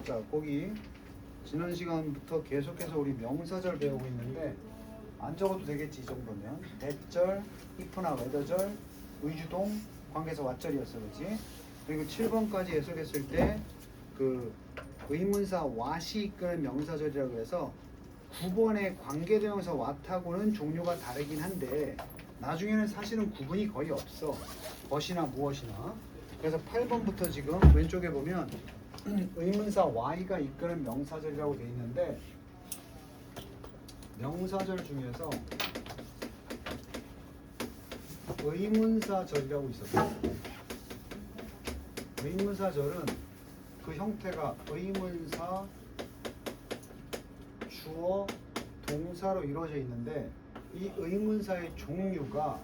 자, 거기 지난 시간부터 계속해서 우리 명사절 배우고 있는데 안 적어도 되겠지 이 정도면. 대절, if나 whether절, 의주동, 관계사 what절이었어, 그렇지? 그리고 7번까지 해석했을 때 그 의문사 what이 이끄는 명사절이라고 해서 9번의 관계대명사 what하고는 종류가 다르긴 한데 나중에는 사실은 구분이 거의 없어. 것이나 무엇이나. 그래서 8번부터 지금 왼쪽에 보면 의문사 y가 이끄는 명사절이라고 되어 있는데 명사절 중에서 의문사절이라고 있었어요. 의문사절은 그 형태가 의문사, 주어, 동사로 이루어져 있는데 이 의문사의 종류가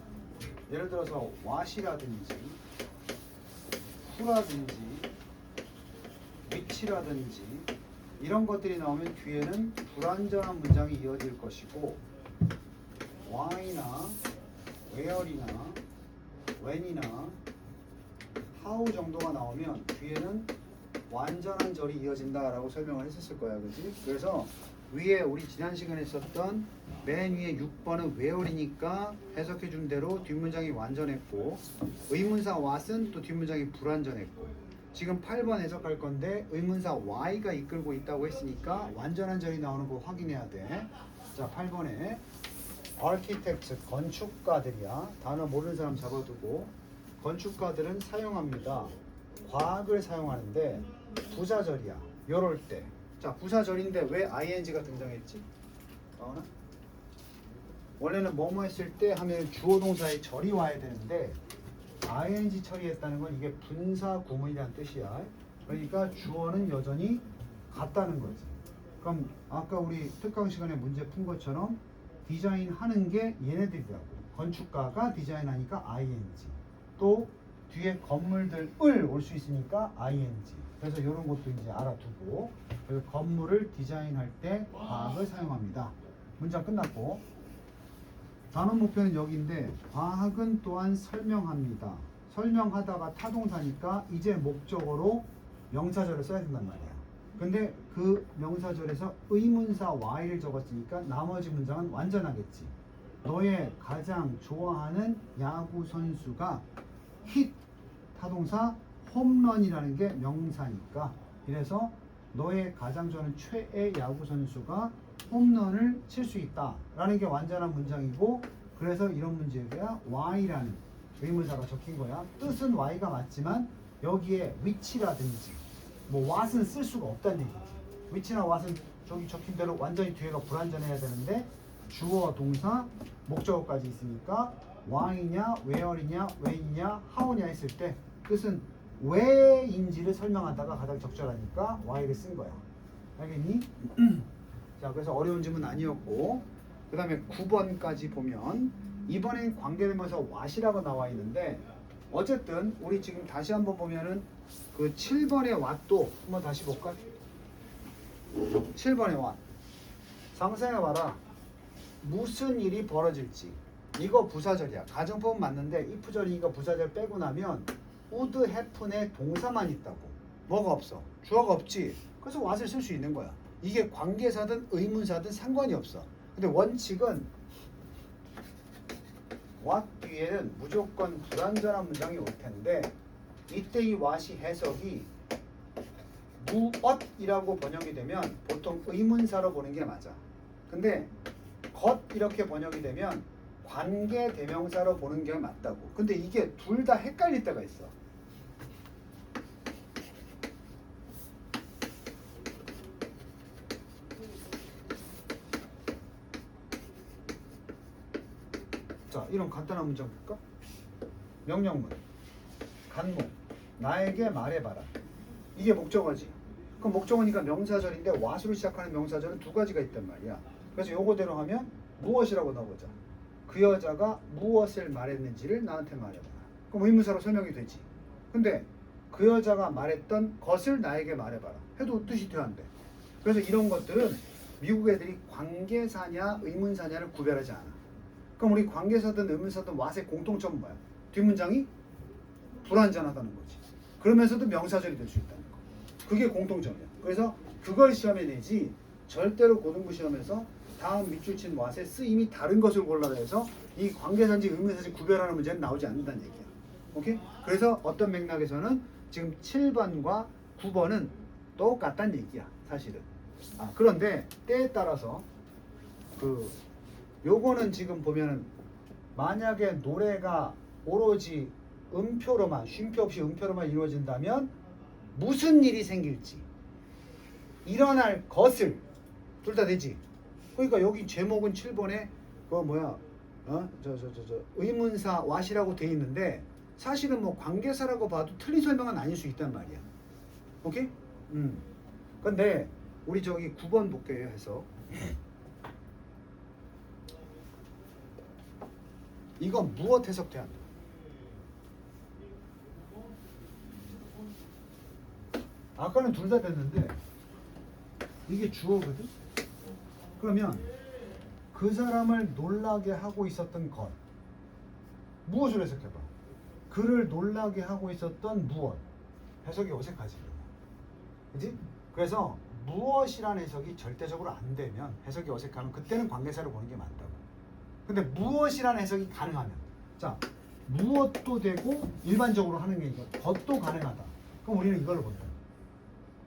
예를 들어서 what이라든지 who라든지 which라든지 이런 것들이 나오면 뒤에는 불완전한 문장이 이어질 것이고 why나 where이나 when이나 how 정도가 나오면 뒤에는 완전한 절이 이어진다라고 설명을 했었을 거야, 그렇지? 그래서 위에 우리 지난 시간에 썼던 맨 위에 6번은 where이니까 해석해 준 대로 뒷문장이 완전했고 의문사 what은 또 뒷문장이 불완전했고 지금 8번 해석할 건데 의문사 why가 이끌고 있다고 했으니까 완전한 절이 나오는 거 확인해야 돼. 자, 8번에 architect 건축가들이야. 단어 모르는 사람 잡아두고 건축가들은 사용합니다. 과학을 사용하는데 부사절이야. 요럴 때. 자, 부사절인데 왜 ing가 등장했지? 나오나? 원래는 뭐뭐 했을 때 하면 주어 동사의 절이 와야 되는데 ing 처리했다는 건 이게 분사 구문이라는 뜻이야. 그러니까 주어는 여전히 같다는 거지. 그럼 아까 우리 특강 시간에 문제 푼 것처럼 디자인하는 게 얘네들이라고. 건축가가 디자인하니까 ing. 또 뒤에 건물들을 올 수 있으니까 ing. 그래서 이런 것도 이제 알아두고 그래서 건물을 디자인할 때 과학을 사용합니다. 문장 끝났고 단원 목표는 여기인데 과학은 또한 설명합니다. 설명하다가 타동사니까 이제 목적어로 명사절을 써야 된단 말이야. 근데 그 명사절에서 의문사 y를 적었으니까 나머지 문장은 완전하겠지. 너의 가장 좋아하는 야구 선수가 힛 타동사 홈런이라는 게 명사니까 이래서 너의 가장 좋아하는 최애 야구 선수가 홈런을 칠 수 있다 라는 게 완전한 문장이고 그래서 이런 문제가 y라는 의문사가 적힌 거야. 뜻은 y가 맞지만 여기에 which라든지 뭐 what은 쓸 수가 없다는 얘기지. which나 what은 저기 적힌 대로 완전히 뒤에가 불완전해야 되는데 주어, 동사, 목적어까지 있으니까 why냐, where이냐, when이냐, how냐 했을 때 뜻은 왜인지를 설명하다가 가장 적절하니까 y를 쓴 거야. 알겠니? 자, 그래서 어려운 질문 아니었고 그 다음에 9번까지 보면 이번엔 관계되면서 what이라고 나와 있는데 어쨌든 우리 지금 다시 한번 보면은 그 7번의 what도 한번 다시 볼까? 7번의 what 상상해봐라. 무슨 일이 벌어질지. 이거 부사절이야. 가정법은 맞는데 if절이니까 부사절 빼고 나면 would happen의 동사만 있다고. 뭐가 없어? 주어가 없지. 그래서 what을 쓸 수 있는 거야. 이게 관계사든 의문사든 상관이 없어. 근데 원칙은 what 뒤에는 무조건 불완전한 문장이 올 텐데 이때 이 what이 해석이 무엇이라고 번역이 되면 보통 의문사로 보는 게 맞아. 근데 것 이렇게 번역이 되면 관계 대명사로 보는 게 맞다고. 근데 이게 둘 다 헷갈릴 때가 있어. 자, 이런 간단한 문장 볼까? 명령문, 간목, 나에게 말해봐라. 이게 목적어지. 그럼 목적어니까 명사절인데 what으로 시작하는 명사절은 두 가지가 있단 말이야. 그래서 요거대로 하면 무엇이라고 넣어보자. 그 여자가 무엇을 말했는지를 나한테 말해봐라. 그럼 의문사로 설명이 되지. 근데 그 여자가 말했던 것을 나에게 말해봐라 해도 뜻이 돼야 한대. 그래서 이런 것들은 미국 애들이 관계사냐 의문사냐를 구별하지 않아. 그럼 우리 관계사든 의문사든 what의 공통점은 뭐야? 뒷문장이 불완전하다는 거지. 그러면서도 명사절이 될 수 있다는 거. 그게 공통점이야. 그래서 그걸 시험에 내지 절대로 고등부 시험에서 다음 밑줄 친 what의 쓰임이 다른 것을 골라라 해서 이 관계사인지 의문사인지 구별하는 문제는 나오지 않는다는 얘기야. 오케이? 그래서 어떤 맥락에서는 지금 7번과 9번은 똑같다는 얘기야, 사실은. 그런데 때에 따라서 요거는 지금 보면은 만약에 노래가 오로지 음표로만, 쉼표 없이 음표로만 이루어진다면 무슨 일이 생길지, 일어날 것을 둘 다 되지. 그러니까 여기 제목은 7번에 의문사 what이라고 돼 있는데 사실은 뭐 관계사라고 봐도 틀린 설명은 아닐 수 있단 말이야. 오케이? 근데 우리 저기 9번 볼게요. 해서 이건 무엇 해석돼야 한다. 아까는 둘 다 됐는데 이게 주어거든. 그러면 그 사람을 놀라게 하고 있었던 것, 무엇을 해석해봐. 그를 놀라게 하고 있었던 무엇. 해석이 어색하지. 그치? 그래서 무엇이라는 해석이 절대적으로 안 되면, 해석이 어색하면 그때는 관계사를 보는 게 맞다고. 근데 무엇이라는 해석이 가능하면, 자, 무엇도 되고 일반적으로 하는 게 이거 것도 가능하다. 그럼 우리는 이걸로 본다.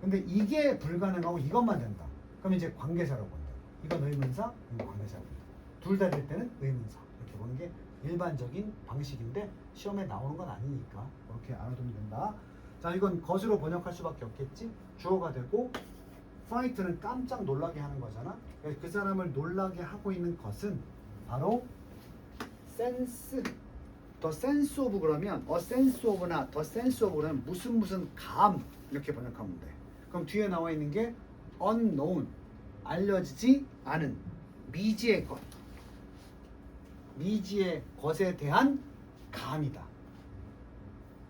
근데 이게 불가능하고 이것만 된다. 그럼 이제 관계사로 본다. 이건 의문사, 이건 관계사로 본다. 둘 다 될 때는 의문사. 이렇게 보는 게 일반적인 방식인데 시험에 나오는 건 아니니까 그렇게 알아두면 된다. 자, 이건 것으로 번역할 수밖에 없겠지. 주어가 되고 fright는 깜짝 놀라게 하는 거잖아. 그래서 그 사람을 놀라게 하고 있는 것은 바로 sense, the sense of. 그러면 a sense of나 the sense of는 무슨 감 이렇게 번역하면 돼. 그럼 뒤에 나와 있는 게 unknown, 알려지지 않은 미지의 것, 미지의 것에 대한 감이다.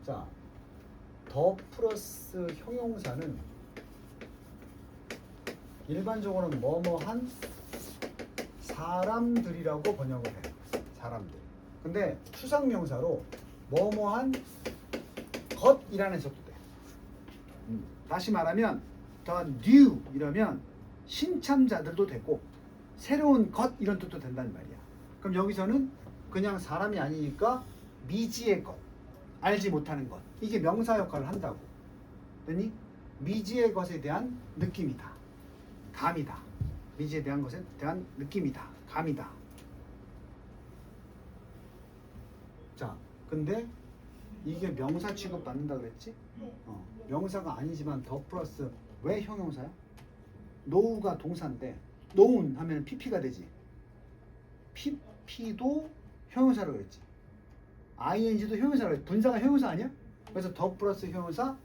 자, 더 플러스 형용사는 일반적으로는 뭐뭐한 사람들이라고 번역을 해. 사람들. 근데 추상명사로 뭐뭐한 것이라는 해석도 돼. 다시 말하면 the new 이러면 신참자들도 되고 새로운 것 이런 뜻도 된다는 말이야. 그럼 여기서는 그냥 사람이 아니니까 미지의 것, 알지 못하는 것, 이게 명사 역할을 한다고. 됐니? 미지의 것에 대한 느낌이다, 감이다. 미지에 대한 것에 대한 느낌이다, 감이다. 자, 근데 이게 명사 취급 받는다 그랬지? 명사가 아니지만 더 플러스 왜 형용사야? know가 동사인데 known 하면 pp가 되지. pp도 형용사라고 그랬지. ing도 형용사라고 그랬지. 분사가 형용사 아니야? 그래서 더 플러스 형용사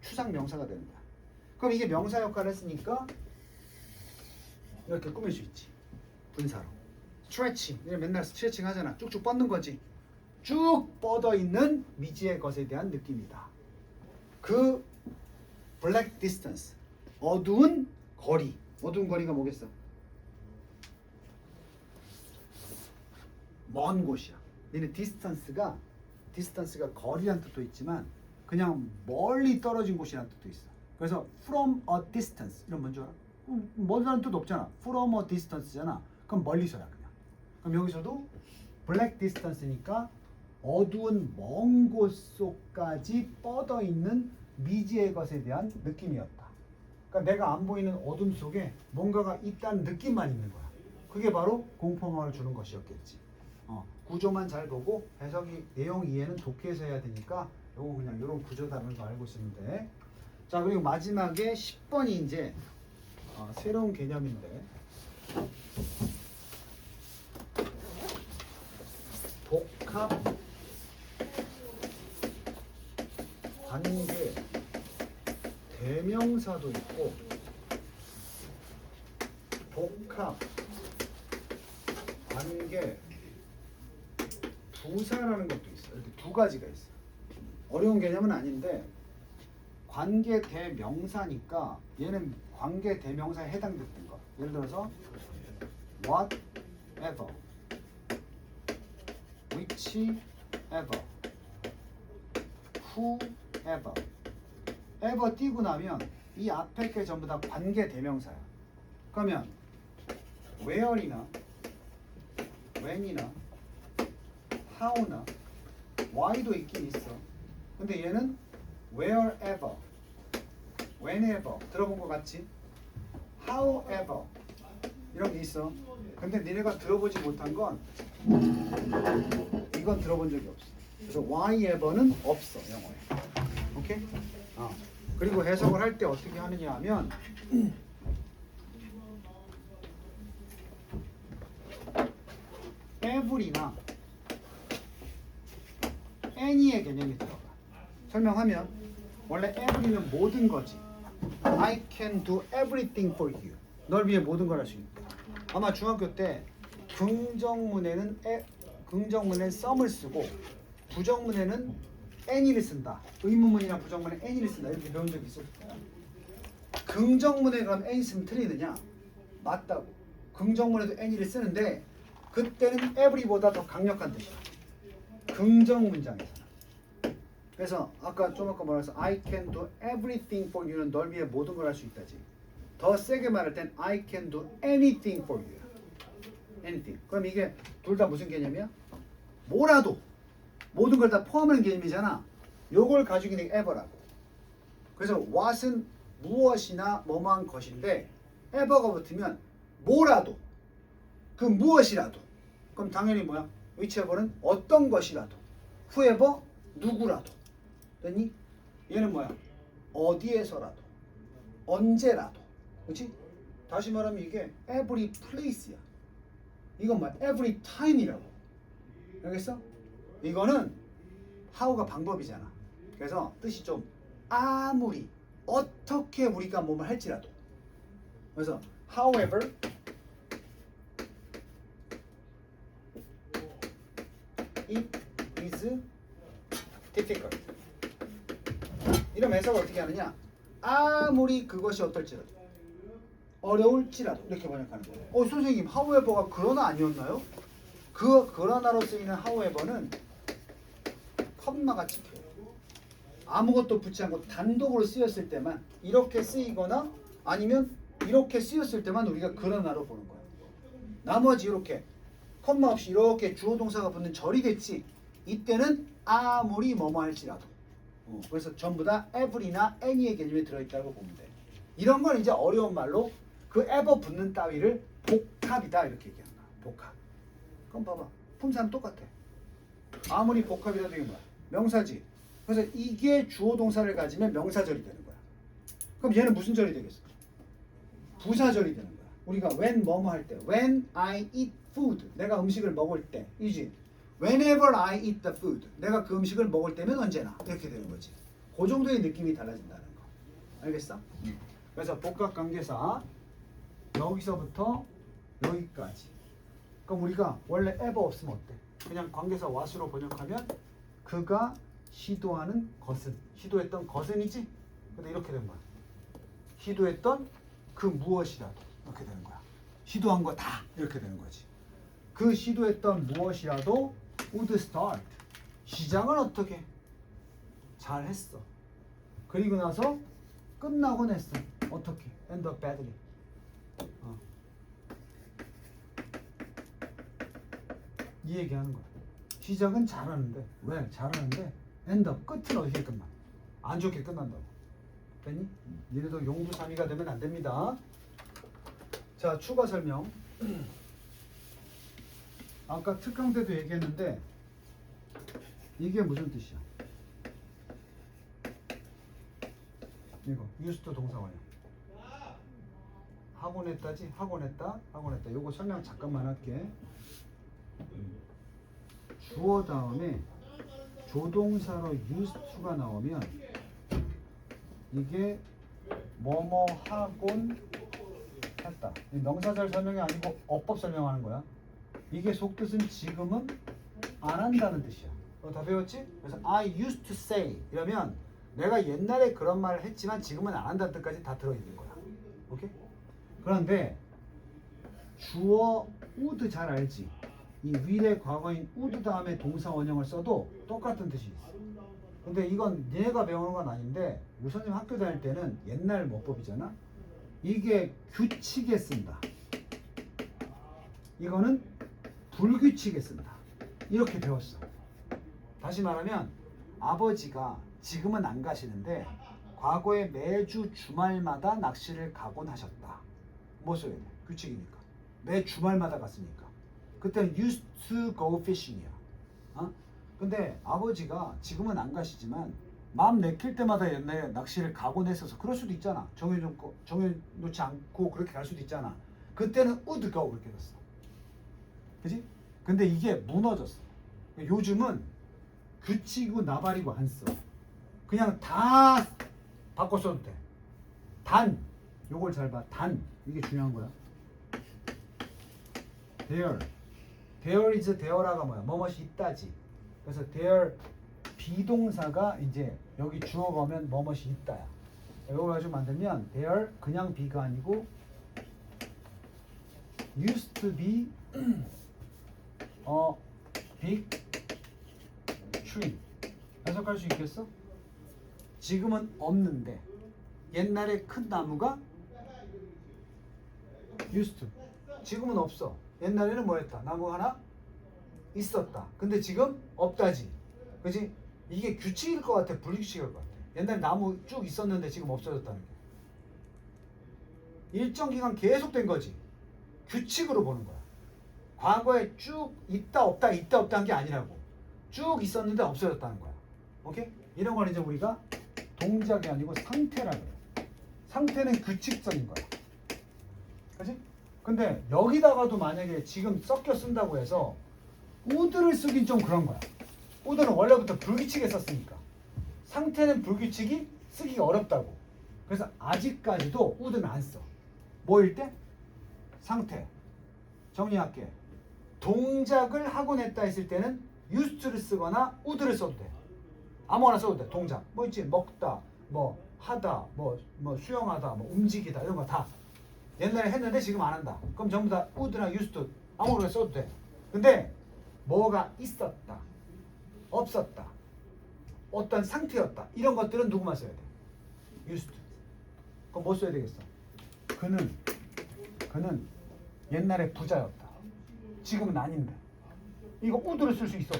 추상 명사가 되는 거야. 그럼 이게 명사 역할을 했으니까 이렇게 꾸밀 수 있지. 분사로. 스트레칭. 맨날 스트레칭 하잖아. 쭉쭉 뻗는 거지. 쭉 뻗어 있는 미지의 것에 대한 느낌이다. 그 black distance, 어두운 거리. 어두운 거리가 뭐겠어? 먼 곳이야. 얘는 distance가 거리란 뜻도 있지만 그냥 멀리 떨어진 곳이란 뜻도 있어. 그래서 from a distance 이런 뭔지 알아? 멀다는 뜻 없잖아. from a distance잖아. 그럼 멀리서야 그냥. 그럼 여기서도 black distance니까 어두운 먼 곳 속까지 뻗어 있는 미지의 것에 대한 느낌이었다. 그러니까 내가 안 보이는 어둠 속에 뭔가가 있다는 느낌만 있는 거야. 그게 바로 공포감을 주는 것이었겠지. 구조만 잘 보고 해석이 내용 이해는 독해서 해야 되니까 요거 그냥 이런 구조다라는 거 알고 있으면 돼. 자, 그리고 마지막에 10번이 이제 새로운 개념인데 복합 관계 대명사도 있고 복합 관계 부사라는 것도 있어. 이렇게 두 가지가 있어. 어려운 개념은 아닌데 관계 대명사니까 얘는 관계 대명사에 해당됐던 거. 예를 들어서 whatever, whichever, whoever. ever 띄고 나면 이 앞에 게 전부 다 관계 대명사야. 그러면 where이나 when이나 how나 why도 있긴 있어. 근데 얘는 wherever, whenever 들어본 것 같지? however 이런 게 있어. 근데 니네가 들어보지 못한 건 이건 들어본 적이 없어. 그래서 whyever는 없어 영어에. 오케이? 그리고 해석을 할 때 어떻게 하느냐 하면 every나 any의 개념이 들어가. 설명하면 원래 every는 모든 거지. I can do everything for you. 널 위해 모든 걸 할 수 있다. 아마 중학교 때 긍정문에는 some을 쓰고 부정문에는 any를 쓴다. 의문문이나 부정문에 any를 쓴다. 이렇게 배운 적이 있었을 거야. 긍정문에 그럼 any 쓰면 틀리느냐? 맞다고. 긍정문에도 any를 쓰는데 그때는 every보다 더 강력한 뜻이야. 긍정 문장에서는. 그래서 아까 뭐라 해서 I can do everything for you는 널 위해 모든 걸 할 수 있다지. 더 세게 말할 땐 I can do anything for you. anything. 그럼 이게 둘 다 무슨 개념이야? 뭐라도 모든 걸 다 포함하는 개념이잖아. 요걸 가지고 있는 게 ever라고. 그래서 what은 무엇이나 뭐뭐한 것인데 ever가 붙으면 뭐라도 그 무엇이라도. 그럼 당연히 뭐야? whichever는 어떤 것이라도. whoever 누구라도. 됐니? 얘는 뭐야? 어디에서라도. 언제라도. 그렇지? 다시 말하면 이게 every place야. 이건 뭐야? every time이라고. 알겠어? 이거는 how가 방법이잖아. 그래서 뜻이 좀 아무리 어떻게 우리가 뭐뭐 할지라도. 그래서 however it is difficult. 이런 해석을 어떻게 하느냐? 아무리 그것이 어떨지라도 어려울지라도 이렇게 번역하는 거예요. 선생님, however가 그러나 아니었나요? 그러나로 쓰이는 however는 컴마가 찍혀요. 아무것도 붙지 않고 단독으로 쓰였을 때만 이렇게 쓰이거나 아니면 이렇게 쓰였을 때만 우리가 그러나로 보는 거예요. 나머지 이렇게 컴마 없이 이렇게 주어 동사가 붙는 절이겠지. 이때는 아무리 뭐뭐 할지라도. 그래서 전부 다 every나 any의 개념이 들어있다고 보면 돼. 이런 건 이제 어려운 말로 그 ever 붙는 따위를 복합이다 이렇게 얘기하는 거야. 복합. 그럼 봐봐. 품사는 똑같아. 아무리 복합이라도 이게 뭐야? 명사지. 그래서 이게 주어 동사를 가지면 명사절이 되는 거야. 그럼 얘는 무슨 절이 되겠어? 부사절이 되는 거야. 우리가 when 뭐뭐 할 때, when I eat food, 내가 음식을 먹을 때, 이지. Whenever I eat the food, 내가 그 음식을 먹을 때면 언제나 이렇게 되는 거지. 그 정도의 느낌이 달라진다는 거. 알겠어? 그래서 복합관계사 여기서부터 여기까지. 그럼 우리가 원래 ever 없으면 어때? 그냥 관계사 what으로 번역하면 그가 시도하는 것은, 시도했던 것은이지. 근데 이렇게 된 거야. 시도했던 그 무엇이라도 이렇게 되는 거야. 시도한 거 다 이렇게 되는 거지. 그 시도했던 무엇이라도 would start. 시작은 어떻게? 잘 했어. 그리고 나서 끝나곤 했어. 어떻게? end up badly. 이 얘기하는 거야. 시작은 잘하는데 왜? 잘하는데 end up 끝은 어떻게 끝나? 안 좋게 끝난다고. 됐니? 니네도 용두사미가 되면 안 됩니다. 자, 추가 설명. 아까 특강 때도 얘기했는데 이게 무슨 뜻이야? 이거 used 동사원형. 하곤 했다지? 하곤 했다? 하곤 했다. 요거 설명 잠깐만 할게. 주어 다음에 조동사로 used to가 나오면 이게 뭐뭐 하곤 했다. 명사절 설명이 아니고 어법 설명하는 거야. 이게 속뜻은 지금은 안 한다는 뜻이야. 다 배웠지? 그래서 I used to say 이러면 내가 옛날에 그런 말을 했지만 지금은 안 한다는 뜻까지 다 들어있는 거야. 오케이? 그런데 주어 would 잘 알지? 이 will의 과거인 would 다음에 동사 원형을 써도 똑같은 뜻이 있어. 근데 이건 니네가 배우는 건 아닌데 우리 선생님 학교 다닐 때는 옛날 문법이잖아. 이게 규칙에 쓴다. 이거는 불규칙에 쓴다. 이렇게 배웠어. 다시 말하면 아버지가 지금은 안 가시는데 과거에 매주 주말마다 낚시를 가곤 하셨다. 뭐 써야 돼? 규칙이니까. 매 주말마다 갔으니까. 그때는 used to go fishing이야. 어? 근데 아버지가 지금은 안 가시지만 마음 내킬 때마다 옛날에 낚시를 가곤 했어서 그럴 수도 있잖아. 정해놓지 않고 그렇게 갈 수도 있잖아. 그때는 would go 그렇게 됐어. 그지? 근데 이게 무너졌어. 요즘은 규칙이고 나발이고 안 써. 그냥 다 바꿔 써도 돼. 단, 요걸 잘 봐. 단, 이게 중요한 거야. there. there is there가 뭐야? 뭐뭇이 있다지. 그래서 there 비동사가 이제 여기 주어가 오면 뭐뭇이 있다야. 이거 가지고 만들면 there 그냥 be가 아니고 used to be big tree. 해석할 수 있겠어? 지금은 없는데 옛날에 큰 나무가 used to. 지금은 없어. 옛날에는 뭐였다? 나무 하나 있었다. 근데 지금 없다지. 그지? 이게 규칙일 것 같아? 불규칙일 것 같아? 옛날에 나무 쭉 있었는데 지금 없어졌다는 게. 일정 기간 계속된 거지. 규칙으로 보는 거야. 과거에 쭉 있다 없다 있다 없다 한 게 아니라고. 쭉 있었는데 없어졌다는 거야. 오케이? 이런 걸 이제 우리가 동작이 아니고 상태라고 해요. 상태는 규칙적인 거야. 그치? 근데 여기다가도 만약에 지금 섞여 쓴다고 해서 would를 쓰긴 좀 그런 거야. would는 원래부터 불규칙에 썼으니까. 상태는 불규칙이 쓰기가 어렵다고. 그래서 아직까지도 would는 안 써. 뭐일 때? 상태. 정리할게. 동작을 하곤 했다 했을 때는 used to를 쓰거나 would를 써도 돼. 아무거나 써도 돼. 동작. 뭐 있지? 먹다, 뭐 하다, 뭐 수영하다, 뭐 움직이다 이런 거 다. 옛날에 했는데 지금 안 한다. 그럼 전부 다 would나 used to 아무거나 써도 돼. 근데 뭐가 있었다, 없었다, 어떤 상태였다 이런 것들은 누구만 써야 돼? used to. 그럼 뭐 써야 되겠어? 그는 옛날에 부자였다. 지금은 아닌데. 이거 would를 쓸 수 있어?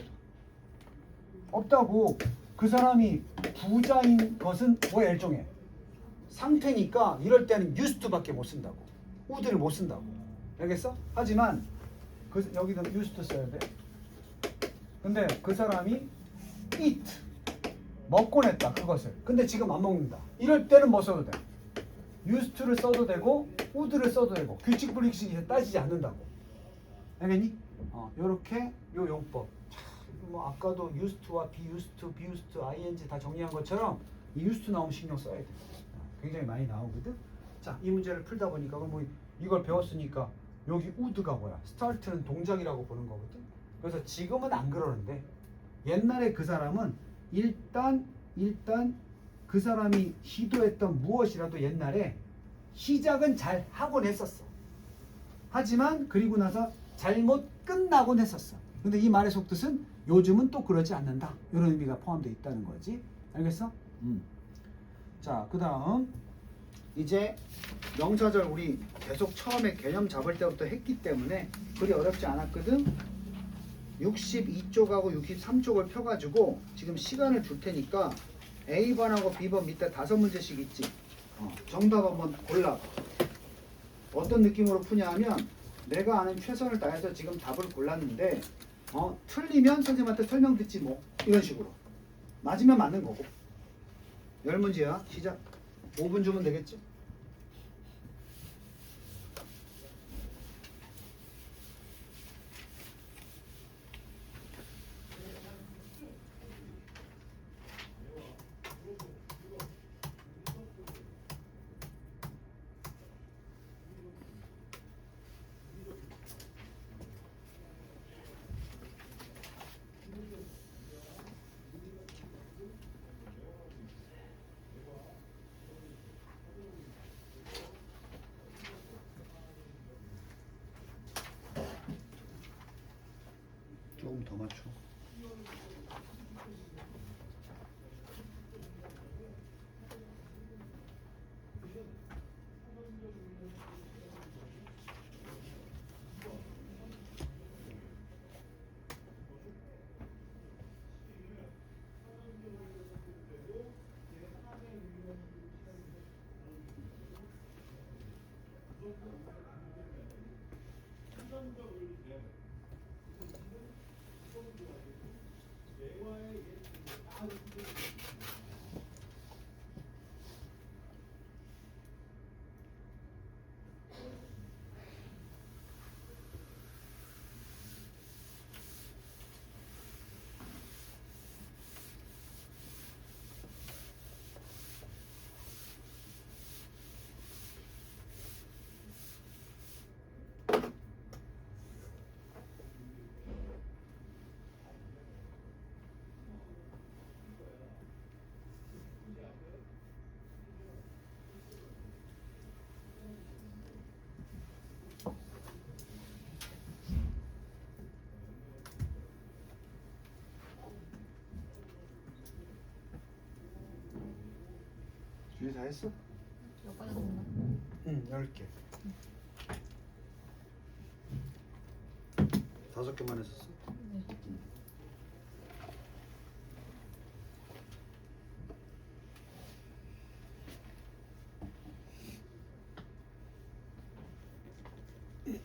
없다고. 그 사람이 부자인 것은 뭐야? 일종의 상태니까 이럴 때는 used to밖에 못 쓴다고. would를 못 쓴다고. 알겠어? 하지만 여기는 used to 써야 돼. 근데 그 사람이 eat 먹곤 했다 그것을. 근데 지금 안 먹는다. 이럴 때는 뭐 써도 돼? used to를 써도 되고 would를 써도 되고 규칙 불규칙이 따지지 않는다고. 알겠니? 요렇게 요 용법. 뭐 아까도 used to와 be used to, be used to, ing 다 정리한 것처럼 이 used to 나오면 신경 써야 돼. 굉장히 많이 나오거든. 자, 이 문제를 풀다 보니까 뭐 이걸 배웠으니까 여기 would가 뭐야? start는 동작이라고 보는 거거든. 그래서 지금은 안 그러는데 옛날에 그 사람은 일단 그 사람이 시도했던 무엇이라도 옛날에 시작은 잘 하곤 했었어. 하지만 그리고 나서 잘못 끝나곤 했었어. 근데 이 말의 속뜻은 요즘은 또 그러지 않는다. 이런 의미가 포함되어 있다는 거지. 알겠어? 자, 그 다음 이제 명사절 우리 계속 처음에 개념 잡을 때부터 했기 때문에 그리 어렵지 않았거든. 62쪽하고 63쪽을 펴가지고 지금 시간을 줄 테니까 A번하고 B번 밑에 5문제씩 있지. 정답 한번 골라. 어떤 느낌으로 푸냐 하면 내가 아는 최선을 다해서 지금 답을 골랐는데 틀리면 선생님한테 설명 듣지 뭐 이런 식으로. 맞으면 맞는 거고. 10문제야. 시작. 5분 주면 되겠지? 조금 더 맞춰. 준비 다 했어? 몇 가졌나? 응, 10개. 5개만 했었어. 네.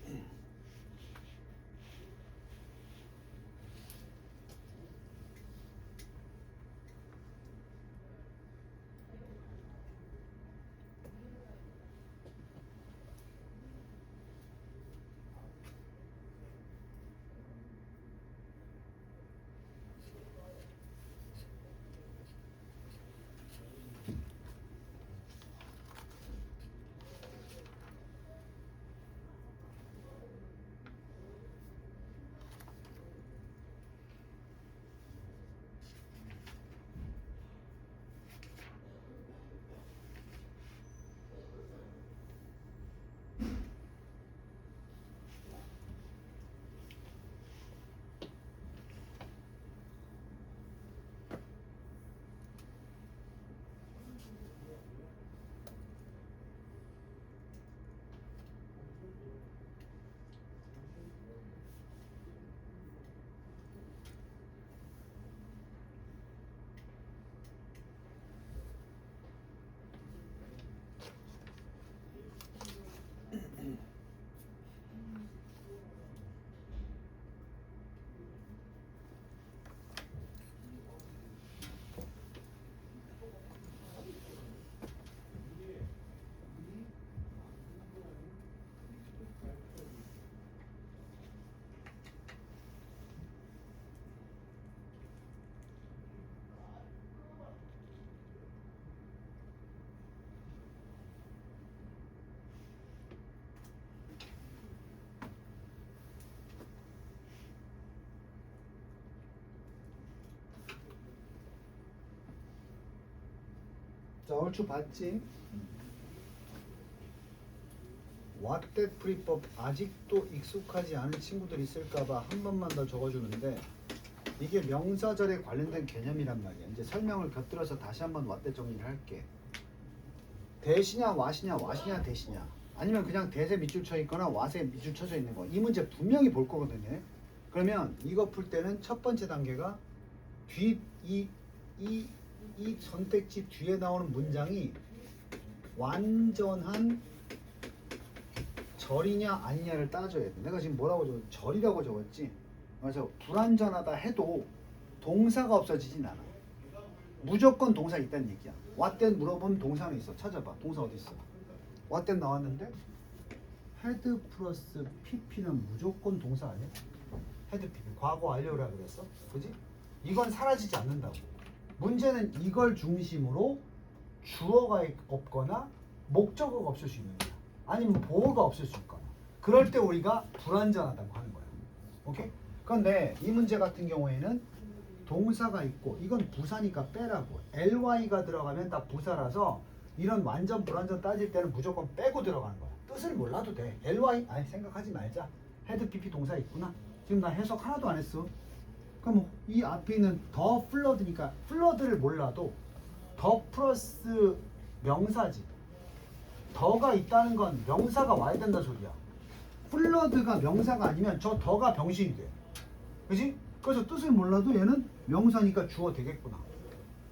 자, 얼추 봤지? 왓댓 풀이법 아직도 익숙하지 않은 친구들 있을까봐 한 번만 더 적어주는데 이게 명사절에 관련된 개념이란 말이야. 이제 설명을 곁들여서 다시 한번 왓댓 정리를 할게. 대시냐 왓이냐 왓이냐 대시냐 아니면 그냥 대세 밑줄 쳐 있거나 왓에 밑줄 쳐져 있는 거. 이 문제 분명히 볼 거거든요. 그러면 이거 풀 때는 첫 번째 단계가 이 선택지 뒤에 나오는 문장이 완전한 절이냐 아니냐를 따져야 돼. 내가 지금 뭐라고 적었지? 절이라고 적었지. 그래서 불완전하다 해도 동사가 없어지진 않아. 무조건 동사 있다는 얘기야. 왓댓 물어보면 동사는 있어. 찾아봐. 동사 어디 있어? 왓댓 나왔는데 헤드 플러스 pp는 무조건 동사 아니야? 헤드 pp. 과거 완료라 그랬어. 그지? 이건 사라지지 않는다고. 문제는 이걸 중심으로 주어가 없거나 목적어가 없을 수 있는 거야. 아니면 보어가 없을 수 있거나. 그럴 때 우리가 불완전하다고 하는 거야. 오케이? 그런데 이 문제 같은 경우에는 동사가 있고 이건 부사니까 빼라고. ly가 들어가면 다 부사라서 이런 완전 불완전 따질 때는 무조건 빼고 들어가는 거야. 뜻을 몰라도 돼. ly 아니 생각하지 말자. 헤드 pp 동사 있구나. 지금 나 해석 하나도 안 했어. 그럼 이 앞에 있는 더 플러드니까 플러드를 몰라도 더 플러스 명사지. 더가 있다는 건 명사가 와야 된다 소리야. 플러드가 명사가 아니면 저 더가 병신이 돼. 그지? 그래서 뜻을 몰라도 얘는 명사니까 주어 되겠구나.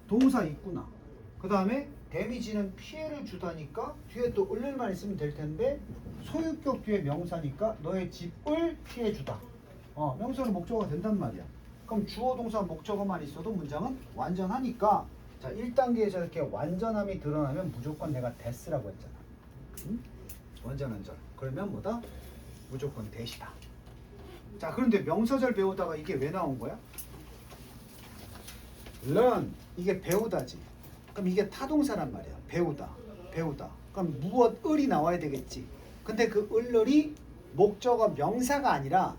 동사 있구나. 그 다음에 데미지는 피해를 주다니까 뒤에 또 을을만 있으면 될 텐데 소유격 뒤에 명사니까 너의 집을 피해 주다. 명사로 목적어가 된단 말이야. 그럼 주어 동사 목적어만 있어도 문장은 완전하니까 자 1단계에서 이렇게 완전함이 드러나면 무조건 내가 데스라고 했잖아. 응? 완전한 절. 그러면 뭐다? 무조건 대시다. 자 그런데 명사절 배우다가 이게 왜 나온 거야? learn 이게 배우다지. 그럼 이게 타동사란 말이야. 배우다. 그럼 무엇 을이 나와야 되겠지. 근데 그 을이 목적어 명사가 아니라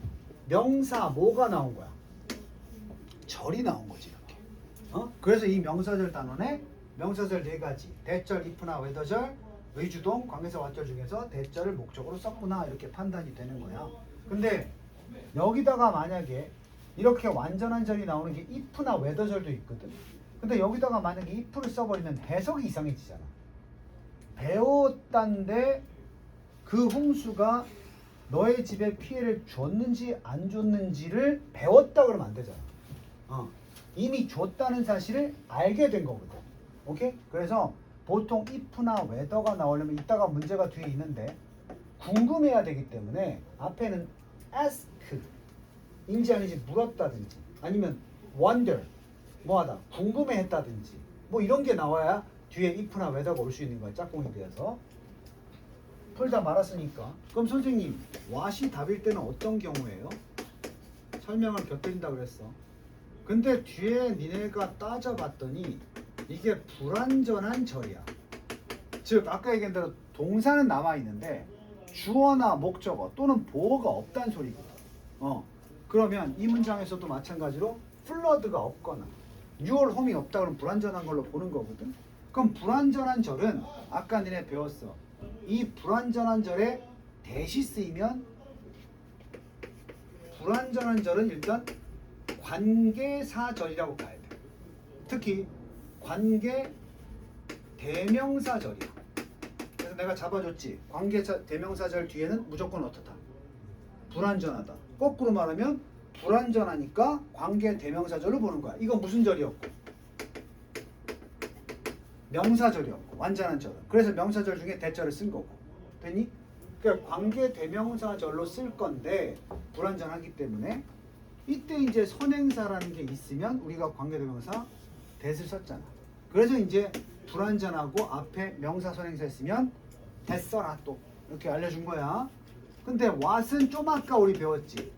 명사 뭐가 나온 거야? 절이 나온 거지 이렇게. 그래서 이 명사절 단원에 명사절 네 가지 대절, if나 whether절, 의주동, 관계사, 완절 중에서 대절을 목적으로 썼구나 이렇게 판단이 되는 거야. 근데 여기다가 만약에 이렇게 완전한 절이 나오는 게 if나 whether절도 있거든. 근데 여기다가 만약에 if를 써버리면 해석이 이상해지잖아. 배웠단데 그 홍수가 너의 집에 피해를 줬는지 안 줬는지를 배웠다 그러면 안 되잖아. 이미 줬다는 사실을 알게 된 거거든. 오케이? 그래서 보통 if나 whether가 나오려면 이따가 문제가 뒤에 있는데 궁금해야 되기 때문에 앞에는 ask 인지 아닌지 물었다든지 아니면 wonder 뭐하다 궁금해했다든지 뭐 이런 게 나와야 뒤에 if나 whether가 올 수 있는 거야. 짝꿍이 되어서 풀다 말았으니까. 그럼 선생님 what이 답일 때는 어떤 경우예요? 설명을 곁들인다 그랬어. 근데 뒤에 니네가 따져봤더니 이게 불완전한 절이야. 즉 아까 얘기한 대로 동사는 남아있는데 주어나 목적어 또는 보어가 없다는 소리거든. 그러면 이 문장에서도 마찬가지로 flood가 없거나 your home이 없다 그러면 불완전한 걸로 보는 거거든. 그럼 불완전한 절은 아까 니네 배웠어. 이 불완전한 절에 대시 쓰이면 불완전한 절은 일단 관계사절이라고 봐야 돼. 특히 관계 대명사절이야. 그래서 내가 잡아줬지. 관계사 대명사절 뒤에는 무조건 어떻다? 불완전하다. 거꾸로 말하면 불완전하니까 관계 대명사절로 보는 거야. 이건 무슨 절이었고? 명사절이었고 완전한 절은. 그래서 명사절 중에 대절을 쓴 거고. 됐니? 그러니까 관계 대명사절로 쓸 건데 불완전하기 때문에 이때 이제 선행사라는 게 있으면 우리가 관계대명사 that을 썼잖아. 그래서 이제 불완전하고 앞에 명사 선행사 있으면 that 써라 또 이렇게 알려준 거야. 근데 what은 좀 아까 우리 배웠지.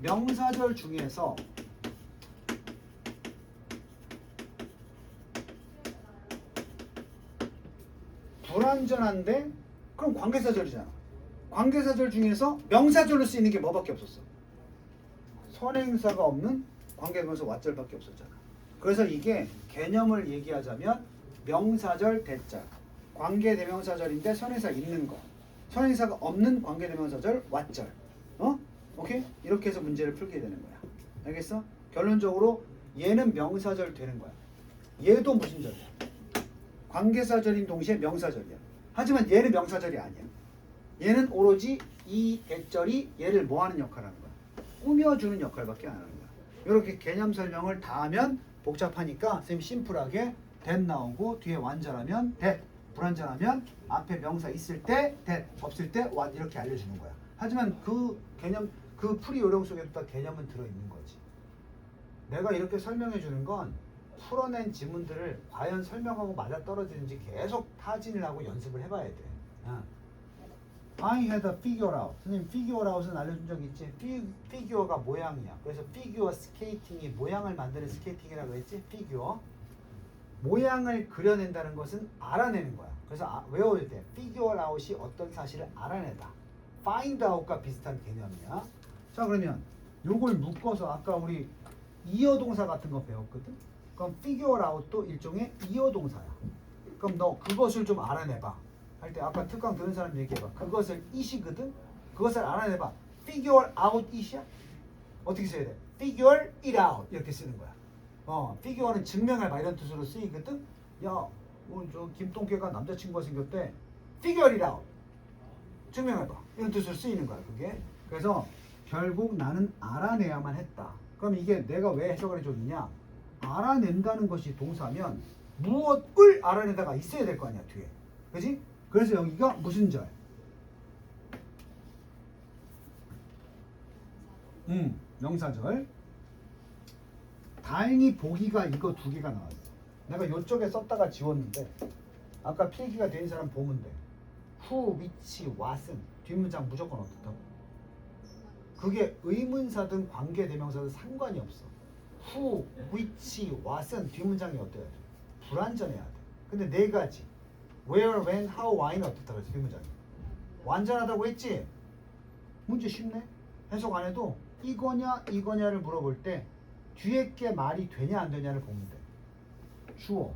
명사절 중에서 불완전한데 그럼 관계사절이잖아. 관계사절 중에서 명사절로 쓰이는 게 뭐밖에 없었어? 선행사가 없는 관계대명사 왓절밖에 없었잖아. 그래서 이게 개념을 얘기하자면 명사절 대절, 관계대명사절인데 선행사 있는 거, 선행사가 없는 관계대명사절 왓절. 오케이? 이렇게 해서 문제를 풀게 되는 거야. 알겠어? 결론적으로 얘는 명사절 되는 거야. 얘도 무슨 절이야? 관계사절인 동시에 명사절이야. 하지만 얘는 명사절이 아니야. 얘는 오로지 이 대절이 얘를 뭐 하는 역할을 하는 거야? 꾸며주는 역할밖에 안 하는 거야. 이렇게 개념 설명을 다 하면 복잡하니까 선생님 심플하게 that 나오고 뒤에 완전하면 that, 불완전하면 앞에 명사 있을 때 that, 없을 때 what 이렇게 알려주는 거야. 하지만 그 개념, 그 풀이 요령 속에도 다 개념은 들어있는 거지. 내가 이렇게 설명해 주는 건 풀어낸 지문들을 과연 설명하고 맞아떨어지는지 계속 타진을 하고 연습을 해봐야 돼. I had a figure out. 선생님 figure out은 알려준 적 있지? figure가 모양이야. 그래서 figure skating이 모양을 만드는 스케이팅이라고 했지? figure. 모양을 그려낸다는 것은 알아내는 거야. 그래서 외워야 돼. figure out이 어떤 사실을 알아내다. find out과 비슷한 개념이야. 자 그러면 요걸 묶어서 아까 우리 이어동사 같은 거 배웠거든? 그럼 figure out도 일종의 이어동사야. 그럼 너 그것을 좀 알아내봐. 할 때 아까 특강 들은 사람 얘기해봐. 그것을 it이거든? 그것을 알아내봐. figure out it이야? 어떻게 써야 돼? figure it out 이렇게 쓰는 거야. figure는 증명해봐 이런 뜻으로 쓰이거든? 야, 저 김동태가 남자친구가 생겼대. figure it out 증명해봐 이런 뜻으로 쓰이는 거야 그게. 그래서 결국 나는 알아내야만 했다. 그럼 이게 내가 왜 해석을 해줬느냐? 알아낸다는 것이 동사면 무엇을 알아내다가 있어야 될 거 아니야 뒤에. 그지? 그래서 여기가 무슨 절? 명사절. 다행히 보기가 이거 두 개가 나왔어. 내가 이쪽에 썼다가 지웠는데 아까 필기가 된 사람 보면 돼. who, which, what은 뒷문장 무조건 어떻다고? 그게 의문사든 관계대명사든 상관이 없어. who, which, what은 뒷문장이 어때야 돼? 불완전해야 돼. 근데 네 가지 where, when, how, why는 어떻다고 했어? 뒷문장이 완전하다고 했지? 문제 쉽네? 해석 안 해도 이거냐 이거냐를 물어볼 때 뒤에 게 말이 되냐 안 되냐를 보면 돼. 주어.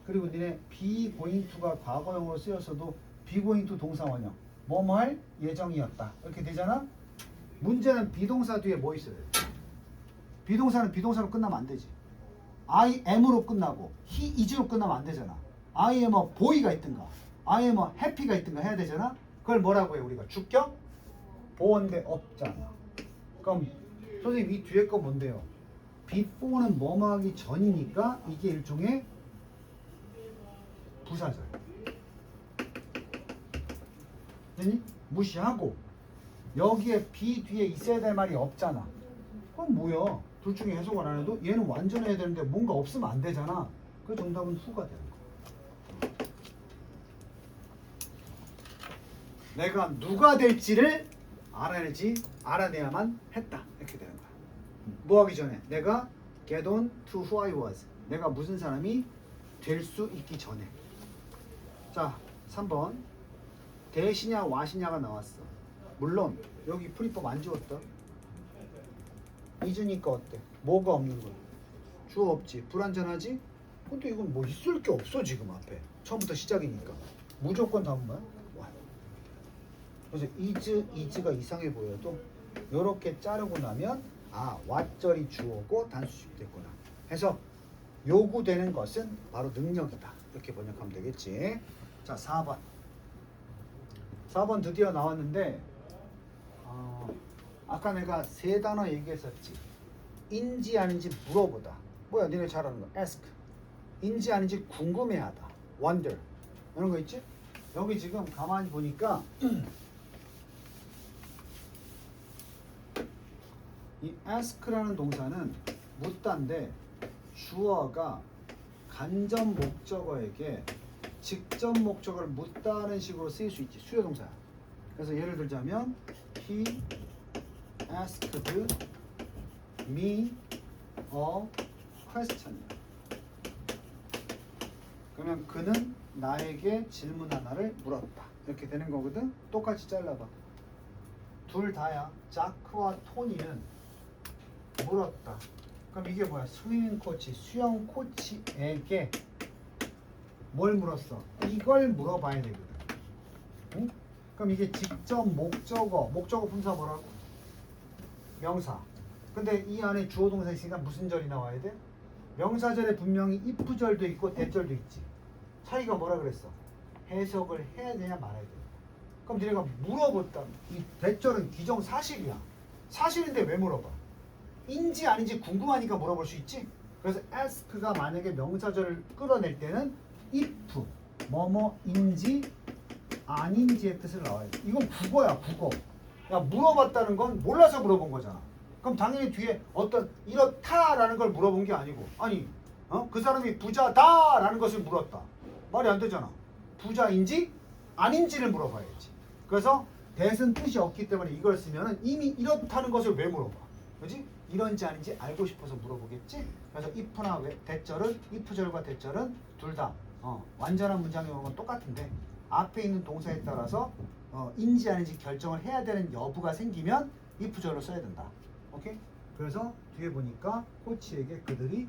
그리고 니네 be going to가 과거형으로 쓰였어도 be going to 동사 원형 뭐뭐 할 예정이었다 이렇게 되잖아. 문제는 비동사 뒤에 뭐 있어야 돼? 비동사는 비동사로 끝나면 안 되지. I am으로 끝나고 he is로 끝나면 안 되잖아. I am a boy가 있든가 I am happy가 있든가 해야 되잖아. 그걸 뭐라고 해 우리가? 주격 보어인데 없잖아. 그럼 선생님 이 뒤에 거 뭔데요? before는 뭐뭐 하기 전이니까 이게 일종의 부사절. 됐니? 무시하고 여기에 be 뒤에 있어야 될 말이 없잖아. 그럼 뭐야? 둘 중에 해석을 안 해도 얘는 완전해야 되는데 뭔가 없으면 안 되잖아. 그 정답은 후가 되는 거야. 내가 누가 될지를 알아내야만 했다. 이렇게 되는 거야. 뭐 하기 전에? 내가 get on to who I was. 내가 무슨 사람이 될 수 있기 전에. 자, 3번. 대시냐 와시냐가 나왔어. 물론 여기 풀이법 안 지웠다. 잊으니까 어때? 뭐가 없는 거야? 주어 없지. 불완전하지? 근데 이건 뭐 있을 게 없어 지금 앞에. 처음부터 시작이니까. 무조건 다음만 와. 그래서 이즈가 이상해 보여도 요렇게 자르고 나면 왓절이 주어고 단수식 됐구나. 해서 요구되는 것은 바로 능력이다. 이렇게 번역하면 되겠지. 자, 4번. 4번 드디어 나왔는데 아까 내가 세 단어 얘기했었지. 인지 아닌지 물어보다. 뭐야 니네 잘 아는 거 ask. 인지 아닌지 궁금해하다. wonder. 이런 거 있지? 여기 지금 가만히 보니까 이 ask라는 동사는 묻다인데 주어가 간접 목적어에게 직접 목적어를 묻다는 식으로 쓰일 수 있지. 수요 동사야. 그래서 예를 들자면 he asked me a question. 그러면 그는 나에게 질문 하나를 물었다. 이렇게 되는 거거든. 똑같이 잘라봐. 둘 다야. 자크와 토니는 물었다. 그럼 이게 뭐야? 스위밍 코치, 수영 코치에게 뭘 물었어? 이걸 물어봐야 되거든. 응? 그럼 이게 직접 목적어 분사 뭐라고? 명사. 근데 이 안에 주어 동사 있으니까 무슨 절이 나와야 돼? 명사절에 분명히 if절도 있고 대절도 있지. 차이가 뭐라 그랬어? 해석을 해야 되냐 말아야 돼. 그럼 니네가 물어봤다. 이 대절은 기정사실이야. 사실인데 왜 물어봐? 인지 아닌지 궁금하니까 물어볼 수 있지. 그래서 ask가 만약에 명사절을 끌어낼 때는 if 뭐뭐인지 아닌지의 뜻을 나와야 돼. 이건 국어야 국어. 야 물어봤다는 건 몰라서 물어본 거잖아. 그럼 당연히 뒤에 어떤 이렇다라는 걸 물어본 게 아니고 그 사람이 부자다라는 것을 물었다. 말이 안 되잖아. 부자인지 아닌지를 물어봐야지. 그래서 that은 뜻이 없기 때문에 이걸 쓰면은 이미 이렇다는 것을 왜 물어봐? 그지? 이런지 아닌지 알고 싶어서 물어보겠지? 그래서 if나 대절은 if절과 대절은 둘 다 완전한 문장의 경우는 똑같은데 앞에 있는 동사에 따라서 인지 아닌지 결정을 해야 되는 여부가 생기면 if절로 써야 된다. 오케이? 그래서 뒤에 보니까 코치에게 그들이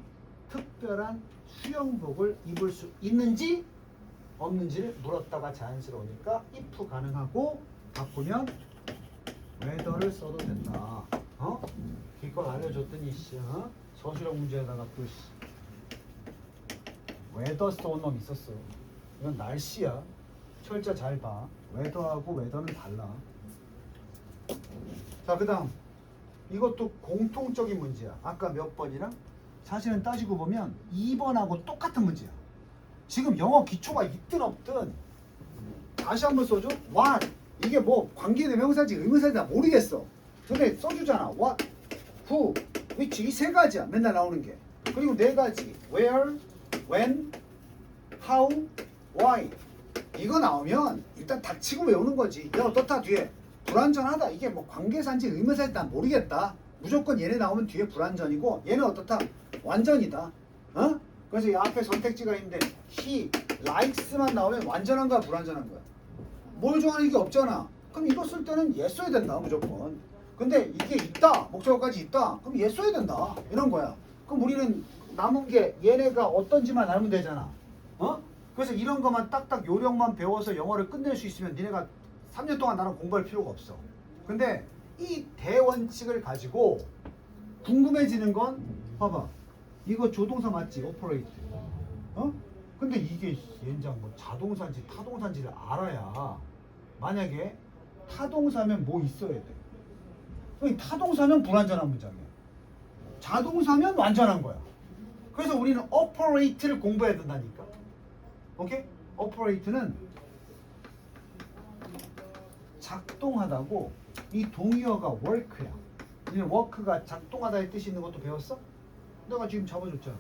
특별한 수영복을 입을 수 있는지 없는지를 물었다가 자연스러우니까 if 가능하고 바꾸면 whether를 써도 된다. 기껏 알려줬더니 서술형 문제에다가 또 weather 써온 놈 있었어. 이건 날씨야. 철자 잘 봐. weather하고 weather는 달라. 자, 그 다음 이것도 공통적인 문제야. 아까 몇 번이랑 사실은 따지고 보면 2번하고 똑같은 문제야. 지금 영어 기초가 있든 없든 다시 한번 써줘. what 이게 뭐 관계대명사지 의문사지 다 모르겠어. 근데 써주잖아. what, who, which 이 세 가지야. 맨날 나오는 게. 그리고 네 가지. where, when, how, why. 이거 나오면 일단 닥치고 외우는 거지. 야 어떻다 뒤에. 불완전하다. 이게 뭐 관계사인지 의문사인지 난 모르겠다. 무조건 얘네 나오면 뒤에 불완전이고 얘는 어떻다? 완전이다. 그래서 이 앞에 선택지가 있는데 he, likes만 나오면 완전한 거야 불완전한 거야? 뭘 좋아하는 게 없잖아. 그럼 이거 쓸 때는 yes 써야 된다 무조건. 근데 이게 있다. 목적어까지 있다. 그럼 yes 써야 된다. 이런 거야. 그럼 우리는 남은 게 얘네가 어떤지만 알면 되잖아. 그래서 이런 것만 딱딱 요령만 배워서 영어를 끝낼 수 있으면 니네가 3년 동안 나랑 공부할 필요가 없어. 근데 이 대원칙을 가지고 궁금해지는 건 봐봐. 이거 조동사 맞지? operate. 근데 이게 연장 뭐 자동사인지 타동사인지를 알아야 만약에 타동사면 뭐 있어야 돼. 그러니까 타동사면 불완전한 문장이야. 자동사면 완전한 거야. 그래서 우리는 operate를 공부해야 된다니까. 오케이? operate는 작동하다고 이 동의어가 work야. 이 work가 작동하다의 뜻이 있는 것도 배웠어? 내가 지금 잡아줬잖아.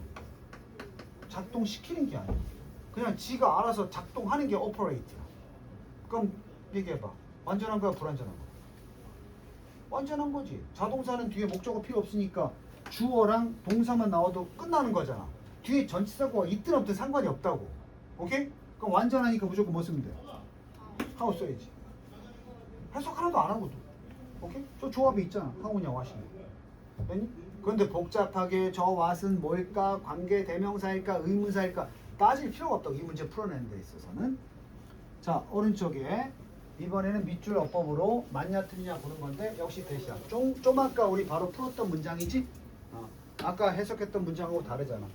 작동시키는 게 아니야. 그냥 지가 알아서 작동하는 게 operate야. 그럼 얘기해봐. 완전한 거야, 불완전한 거야? 완전한 거지. 자동사는 뒤에 목적어 필요 없으니까 주어랑 동사만 나와도 끝나는 거잖아. 뒤에 전치사가 있든 없든 상관이 없다고. 오케이? 그럼 완전하니까 무조건 뭐 쓰면 돼? 하우 써야지. 해석 하나도 안 하고도. 오케이? 저 조합이 있잖아. 하우냐 와시냐. 됐니? 그런데 복잡하게 저 왓은 뭘까? 관계 대명사일까? 의문사일까? 따질 필요가 없다고. 이 문제 풀어내는 데 있어서는. 자, 오른쪽에 이번에는 밑줄 어법으로 맞냐 틀리냐 보는 건데 역시 대시야. 좀 아까 우리 바로 풀었던 문장이지? 아까 해석했던 문장하고 다르잖아.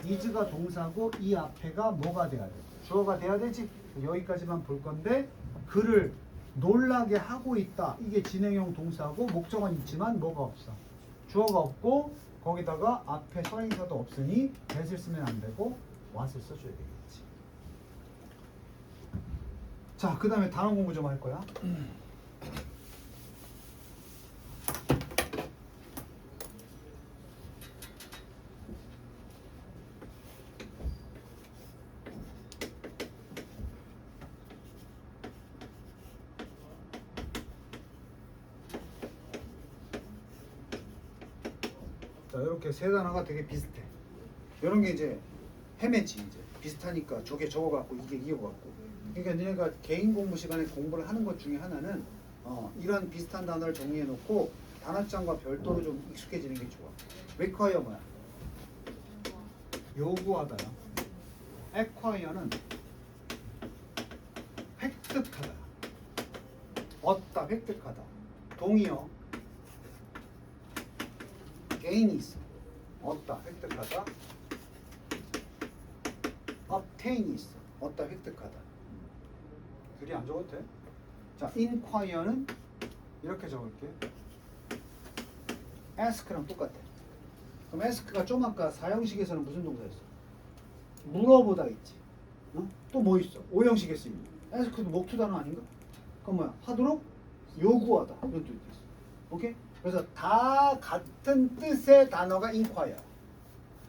is가 동사고 이 앞에가 뭐가 돼야 돼? 주어가 돼야 되지? 여기까지만 볼 건데 그를 놀라게 하고 있다. 이게 진행형 동사고 목적은 있지만 뭐가 없어. 주어가 없고 거기다가 앞에 서인사도 없으니 that을 쓰면 안 되고 what을 써줘야 되겠지. 자, 그 다음에 단어 공부 좀 할 거야. 자, 이렇게 세 단어가 되게 비슷해. 이런 게 이제 헤매지. 이제 비슷하니까 저게 저거 같고 이게 이거 같고. 그러니까 너네가 개인 공부 시간에 공부를 하는 것 중에 하나는 이런 비슷한 단어를 정리해 놓고 단어장과 별도로 좀 익숙해지는 게 좋아. require 뭐야? 요구하다야. acquire는 획득하다. 얻다, 획득하다. 동의어 gain이 있어. 얻다, 획득하다. obtain이 있어. 얻다, 획득하다. 글이 안 적어도 돼? 자, inquire는 이렇게 적을게. ask랑 똑같아. 그럼 ask가 좀 아까 사형식에서는 무슨 동사였어? 물어보다 있지. 또 뭐 있어? 오형식에 쓰이는. ask도 목투 단어 아닌가? 그럼 뭐야? 하도록 요구하다. 이런 뜻이 있어. 오케이? 그래서 다 같은 뜻의 단어가 inquire.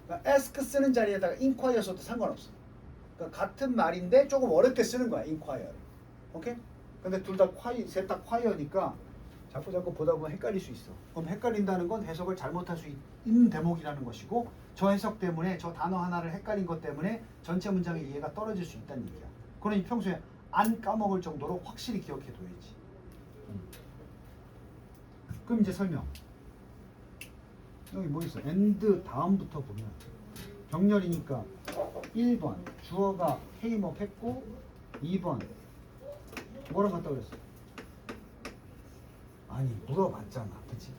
그러니까 ask 쓰는 자리에다가 inquire 써도 상관없어. 그러니까 같은 말인데 조금 어렵게 쓰는 거야, inquire를. 오케이? 근데 둘 다 셋 다 quire니까 자꾸 보다 보면 헷갈릴 수 있어. 그럼 헷갈린다는 건 해석을 잘못할 수 있는 대목이라는 것이고 저 해석 때문에 저 단어 하나를 헷갈린 것 때문에 전체 문장의 이해가 떨어질 수 있다는 얘기야. 그러니 평소에 안 까먹을 정도로 확실히 기억해 둬야지. 그럼 이제 설명. 여기 뭐 있어? and 다음부터 보면 병렬이니까 1번 주어가 헤이업 했고 2번 뭐랑 같다 그랬어? 아니 물어봤잖아. 그치?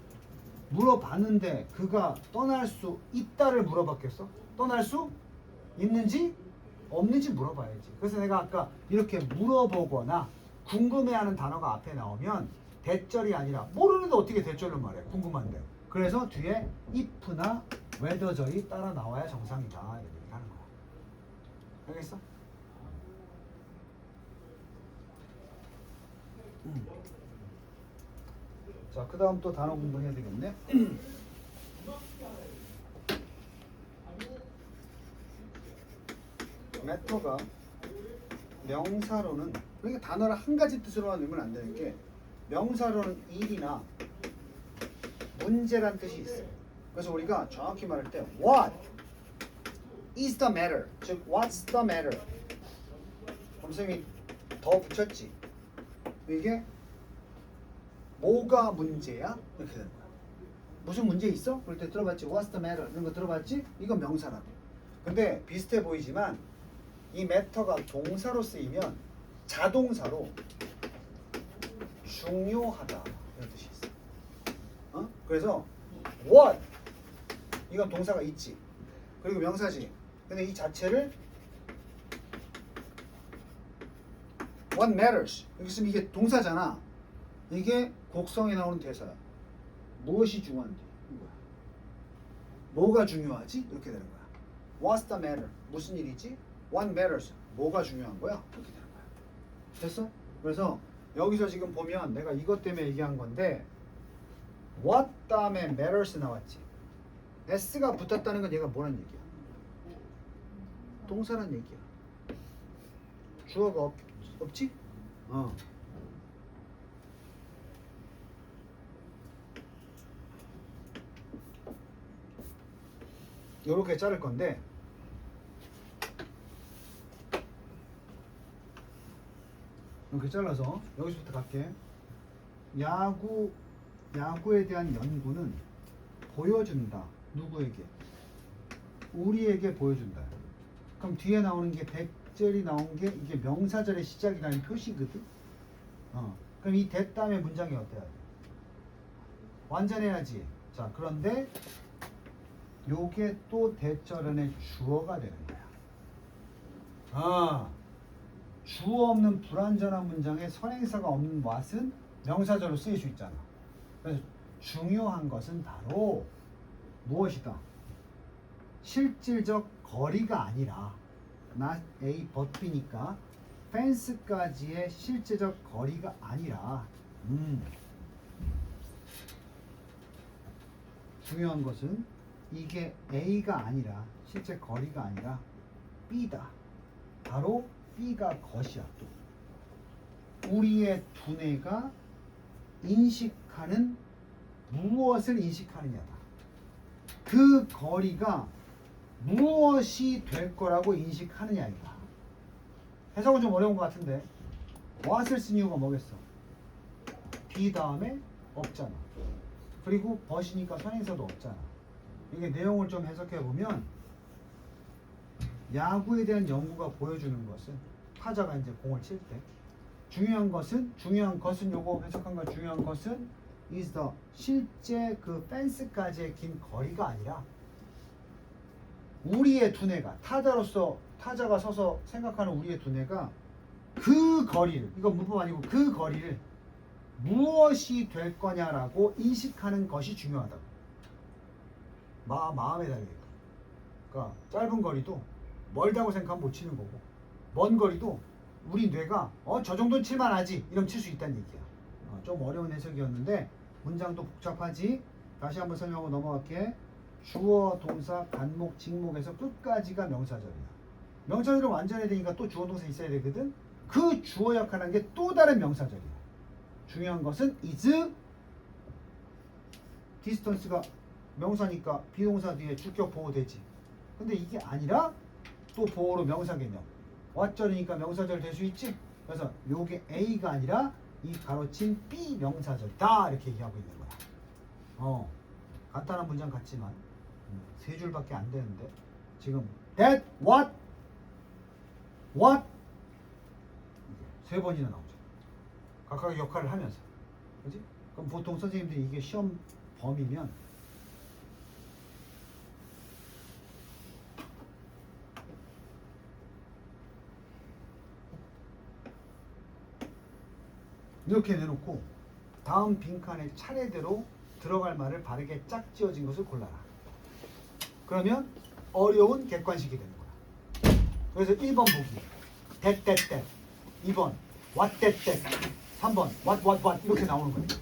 물어봤는데 그가 떠날 수 있다를 물어봤겠어? 떠날 수 있는지 없는지 물어봐야지. 그래서 내가 아까 이렇게 물어보거나 궁금해하는 단어가 앞에 나오면 대절이 아니라 모르는데 어떻게 대절로 말해? 궁금한데. 그래서 뒤에 if나 whether절이 따라 나와야 정상이다 이렇게 하는 거야. 알겠어? 자, 그 다음 또 단어 공부해야 되겠네. 매터가 명사로는 그러니까 단어를 한 가지 뜻으로만 넣으면 안 되는 게 명사로는 일이나 문제란 뜻이 있어요. 그래서 우리가 정확히 말할 때 What is the matter? 즉 What's the matter? 선생님이 더 붙였지. 이게 뭐가 문제야? 이렇게 되는 거야. 무슨 문제 있어? 그럴 때 들어봤지? What's the matter? 이런 거 들어봤지? 이건 명사라고. 근데 비슷해 보이지만 이 matter가 동사로 쓰이면 자동사로 중요하다 이런 뜻이 있어. 그래서 what 이건 동사가 있지. 그리고 명사지. 근데 이 자체를 What matters? 여기 있으면 이게 동사잖아. 이게 곡성에 나오는 대사야. 무엇이 중요한데? 이거야. 뭐가 중요하지? 이렇게 되는 거야. What's the matter? 무슨 일이지? What matters? 뭐가 중요한 거야? 이렇게 되는 거야. 됐어? 그래서 여기서 지금 보면 내가 이것 때문에 얘기한 건데 what 다음에 matters 나왔지. s가 붙었다는 건 얘가 뭐란 얘기야? 동사란 얘기야. 주어가 없지? 요렇게 자를 건데 이렇게 잘라서 여기서부터 갈게. 야구에 대한 연구는 보여준다. 누구에게? 우리에게 보여준다. 그럼 뒤에 나오는 게 백절이 나온 게 이게 명사절의 시작이라는 표시거든. 그럼 이 대 다음에 문장이 어때야 돼? 완전해야지. 자, 그런데 요게 또 대절은의 주어가 되는 거야. 주어 없는 불완전한 문장에 선행사가 없는 what은 명사절로 쓰일 수 있잖아. 그래서 중요한 것은 바로 무엇이다? 실질적 거리가 아니라 not A but B니까 fence까지의 실제적 거리가 아니라 중요한 것은 이게 A가 아니라 실제 거리가 아니라 B다. 바로 B가 것이야. 또 우리의 두뇌가 인식하는 무엇을 인식하느냐다. 그 거리가 무엇이 될 거라고 인식하느냐이다. 해석은 좀 어려운 것 같은데 what을 쓴 이유가 뭐겠어? B 다음에 없잖아. 그리고 but이니까 선행사도 없잖아. 이게 내용을 좀 해석해 보면 야구에 대한 연구가 보여주는 것은 타자가 이제 공을 칠 때 중요한 것은 요거 해석한 거 중요한 것은 is the 실제 그 펜스까지의 긴 거리가 아니라 우리의 두뇌가 타자가 서서 생각하는 우리의 두뇌가 그 거리를 이거 문법 아니고 그 거리를 무엇이 될 거냐라고 인식하는 것이 중요하다고. 마음에 달리겠다. 그러니까 짧은 거리도 멀다고 생각하면 못 치는 거고 먼 거리도 우리 뇌가 저 정도는 칠만하지 이러면 칠 수 있다는 얘기야. 좀 어려운 해석이었는데 문장도 복잡하지. 다시 한번 설명하고 넘어갈게. 주어, 동사, 간목, 직목에서 끝까지가 명사절이야. 명사절이 완전해야 되니까 또 주어, 동사 있어야 되거든. 그 주어 역할하는 게 또 다른 명사절이야. 중요한 것은 is distance가 명사니까 비동사 뒤에 주격 보호되지. 근데 이게 아니라 또 보호로 명사 개념. 왓절이니까 명사절 될 수 있지. 그래서 요게 A가 아니라 이 가로친 B 명사절이다 이렇게 얘기하고 있는 거야. 간단한 문장 같지만 세 줄밖에 안 되는데 지금 that, what 세 번이나 나오죠. 각각의 역할을 하면서. 그렇지? 그럼 보통 선생님들이 이게 시험 범위면 이렇게 내놓고 다음 빈칸에 차례대로 들어갈 말을 바르게 짝지어진 것을 골라라. 그러면 어려운 객관식이 되는 거야. 그래서 1번 보기 that 2번 what that 3번 what 이렇게 나오는 거야.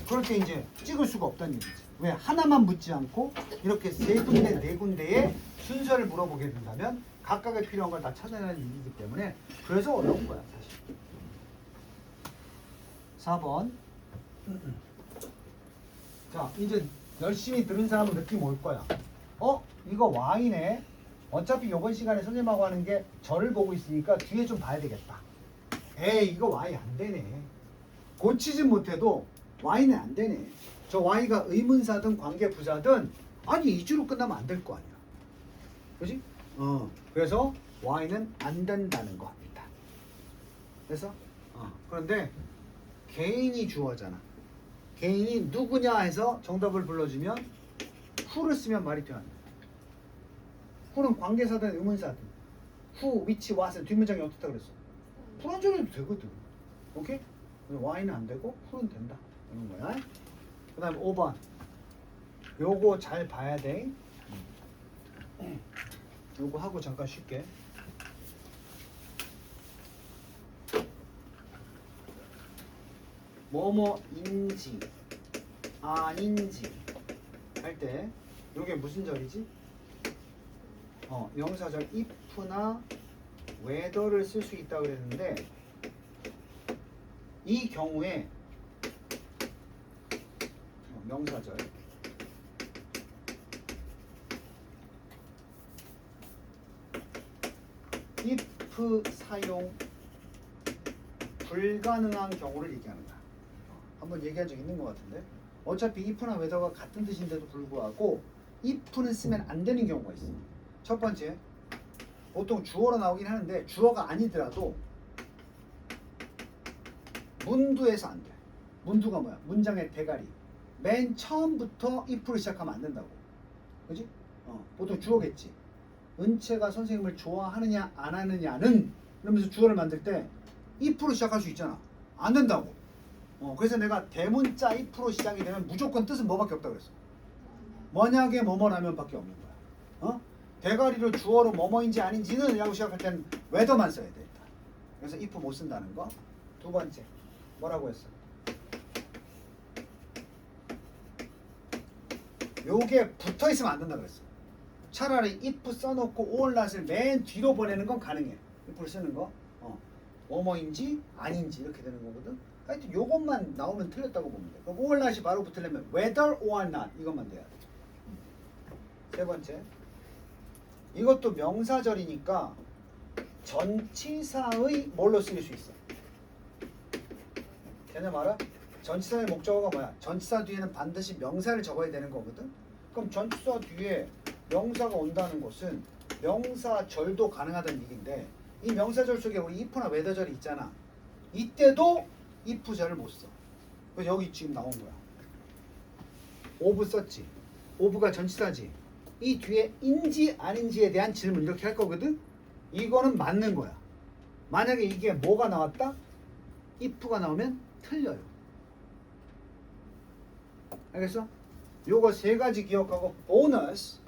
그렇게 이제 찍을 수가 없다는 얘기지. 왜? 하나만 묻지 않고 이렇게 세 군데 네 군데의 순서를 물어보게 된다면 각각의 필요한 걸 다 찾아내는 일이기 때문에 그래서 어려운 거야 사실. 4번. 자, 이제 열심히 들은 사람은 느낌 올 거야. 이거 Y네. 어차피 이번 시간에 선생님하고 하는 게 저를 보고 있으니까 뒤에 좀 봐야 되겠다. 에이, 이거 Y 안 되네. 고치진 못해도 Y는 안 되네. 저 Y가 의문사든 관계부사든 아니 2주로 끝나면 안 될 거 아니야. 그지? 그래서 Y는 안 된다는 겁니다. 그래서 그런데 개인이 주어잖아. 개인이 누구냐 해서 정답을 불러주면 who를 쓰면 말이 돼안돼. who는 관계사든 의문사든 who, which, what은 뒷문장이 어떻다 그랬어? 불완전해도 되거든. 오케이? y는 안 되고 풀은 된다. 이런 거야. 그 다음에 5번. 요거 잘 봐야 돼. 요거 하고 잠깐 쉴게. 뭐뭐인지 아닌지 할 때 요게 무슨 절이지? 명사절 if나 whether를 쓸 수 있다고 그랬는데 이 경우에 명사절 if 사용 불가능한 경우를 얘기하는 거야. 한번 얘기한 적 있는 것 같은데 어차피 if나 whether가 같은 뜻인데도 불구하고 if는 쓰면 안 되는 경우가 있어. 첫 번째, 보통 주어로 나오긴 하는데 주어가 아니더라도 문두에서 안 돼. 문두가 뭐야? 문장의 대가리. 맨 처음부터 if를 시작하면 안 된다고. 그지? 보통 주어겠지. 은채가 선생님을 좋아하느냐 안 하느냐는 이러면서 주어를 만들 때 if로 시작할 수 있잖아. 안 된다고. 그래서 내가 대문자 if로 시작이 되면 무조건 뜻은 뭐밖에 없다고 그랬어. 만약에 뭐뭐라면 밖에 없는 거야. 대가리로 주어로 뭐뭐인지 아닌지는 라고 시작할 때는 whether만 써야 돼. 일단. 그래서 if 못 쓴다는 거. 두 번째 뭐라고 했어? 요게 붙어 있으면 안 된다 그랬어. 차라리 if 써놓고 all not을 맨 뒤로 보내는 건 가능해. if를 쓰는 거. 뭐뭐인지 아닌지 이렇게 되는 거거든. 하여튼 요것만 나오면 틀렸다고 보면 돼. 그럼 all not이 바로 붙으려면 whether or not 이것만 돼야 돼. 세 번째, 이것도 명사절이니까 전치사의 뭘로 쓰일 수 있어? 걔네 말아? 전치사의 목적어가 뭐야? 전치사 뒤에는 반드시 명사를 적어야 되는 거거든. 그럼 전치사 뒤에 명사가 온다는 것은 명사절도 가능하다는 얘기인데 이 명사절 속에 우리 if나 whether절이 있잖아. 이때도 if절을 못 써. 그래서 여기 지금 나온 거야. of 썼지. of가 전치사지. 이 뒤에 인지 아닌지에 대한 질문 이렇게 할 거거든. 이거는 맞는 거야. 만약에 이게 뭐가 나왔다? if가 나오면 틀려요. 알겠어? 요거 세 가지 기억하고 보너스.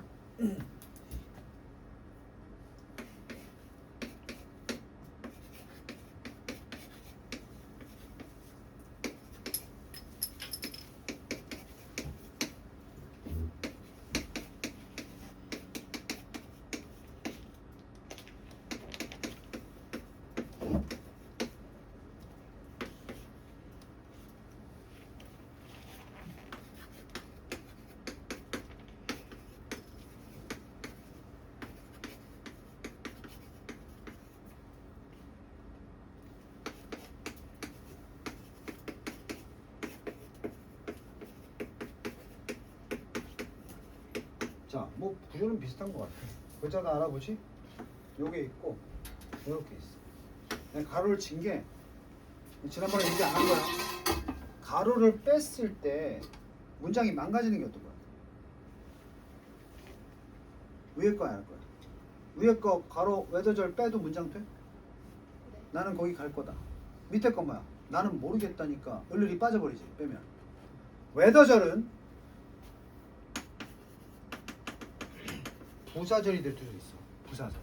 자, 뭐 구조는 비슷한 것 같아. 글자도 알아보지? 요게 있고 이렇게 있어. 내가 가로를 친 게 지난번에 얘기 안 한 거야. 가로를 뺐을 때 문장이 망가지는 게 어떤 거야? 위에 거 알 거야. 위에 거 가로 whether절 빼도 문장 돼? 나는 거기 갈 거다. 밑에 거 뭐야? 나는 모르겠다니까 을을이 빠져버리지 빼면. whether절은 부사절이 될 수도 있어. 부사절.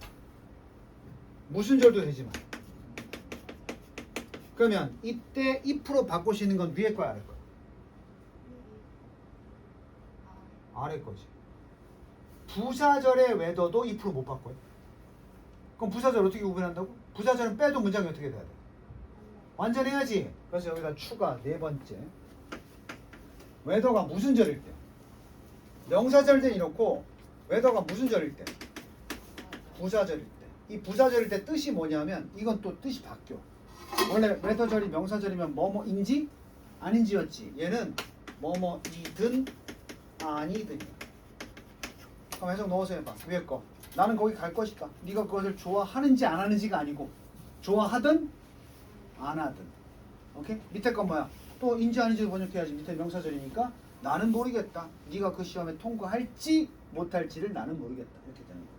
무슨 절도 되지만. 그러면 이때 if로 바꾸시는 건 위에 거야, 아래 거야? 아래 거지. 부사절의 whether도 if로 못 바꿔요. 그럼 부사절 어떻게 구분한다고? 부사절은 빼도 문장이 어떻게 돼야 돼? 완전해야지. 그래서 여기다 추가 네 번째. whether가 무슨 절일 때? 명사절 때 이렇고 whether가 무슨 절일 때? 부사절일 때. 이 부사절일 때 뜻이 뭐냐면 이건 또 뜻이 바뀌어. 원래 whether절이 명사절이면 뭐뭐인지 아닌지였지. 얘는 뭐뭐이든 아니든이야. 그럼 해석 넣어서 해봐. 위에 거. 나는 거기 갈 것이다. 네가 그것을 좋아하는지 안 하는지가 아니고 좋아하든 안 하든. 오케이? 밑에 건 뭐야? 또 인지 아닌지 번역해야지. 밑에 명사절이니까 나는 모르겠다. 네가 그 시험에 통과할지 못할지를 나는 모르겠다. 이렇게 되는 거고.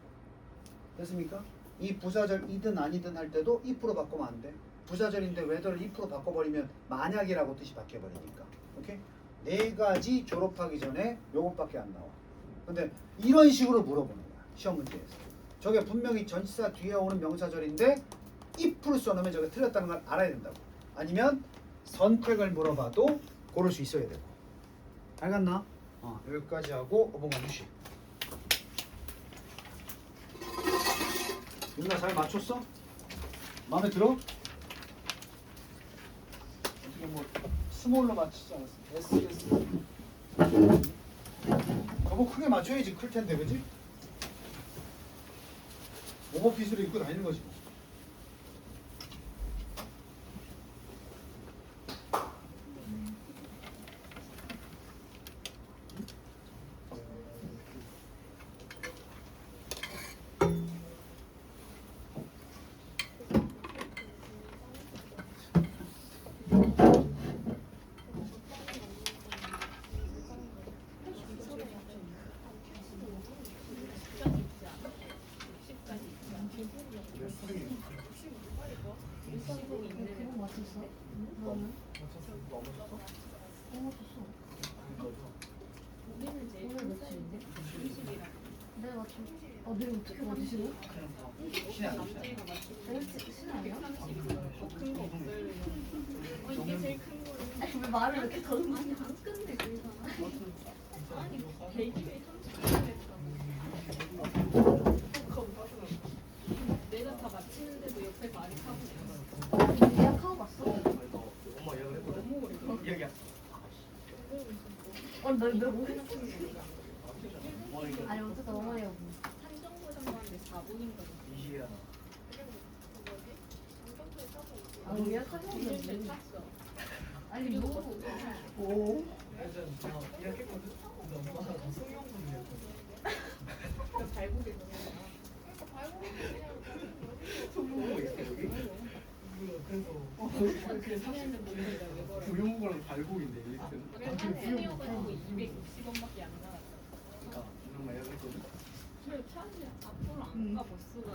됐습니까? 이 부사절 이든 아니든 할 때도 if로 바꾸면 안 돼. 부사절인데 whether를 if로 바꿔버리면 만약이라고 뜻이 바뀌어버리니까. 오케이? 네 가지 졸업하기 전에 요것밖에 안 나와. 근데 이런 식으로 물어보는 거야. 시험 문제에서. 저게 분명히 전치사 뒤에 오는 명사절인데 if를 써놓으면 저게 틀렸다는 걸 알아야 된다고. 아니면 선택을 물어봐도 고를 수 있어야 되고. 알겠나? 여기까지 하고 5번만 무시. 윤나 잘 맞췄어? 마음에 들어? 어떻게 뭐 스몰로 맞추지 않았어? S. 너무 크게 맞춰야지 클 텐데, 그지? 오버핏으로 입고 다니는 거지. 뭐. 내일 어떻게 맞으시고? 신이 안 나. 신 아니야? 큰거 없어요. 이게 제일 큰 거예요. 아니 왜 말을 이렇게 더듬어? 아니 안 끝내 그래서. 아니 100일에 30분 했다고. 내가 다 마치는데도 옆에 말이 타고 있어. 예약하고 갔어? 엄마 예약을 했거든. 너무 오래 예약이야. 너 뭐? 아니 어쨌든 어머니가 뭐. 산정고장 가는데 4분인 거야. 이시야. 아 예약하셨는데 이제 뭐. 탔어. 아니 그리고 뭐. 오. 제가 예약했거든. 근데 엄마가 성형군이었거든. 발목에 성형군 있어 여기? 그래서 사는데 모르겠다 왜 그래. 구용구랑 발목인데 일단. 그래서 한국이어가지고 260원밖에 안 나갔어. 그러니까 엄마 예약했거든. 그래 차라리 앞으로 안 가 버스가.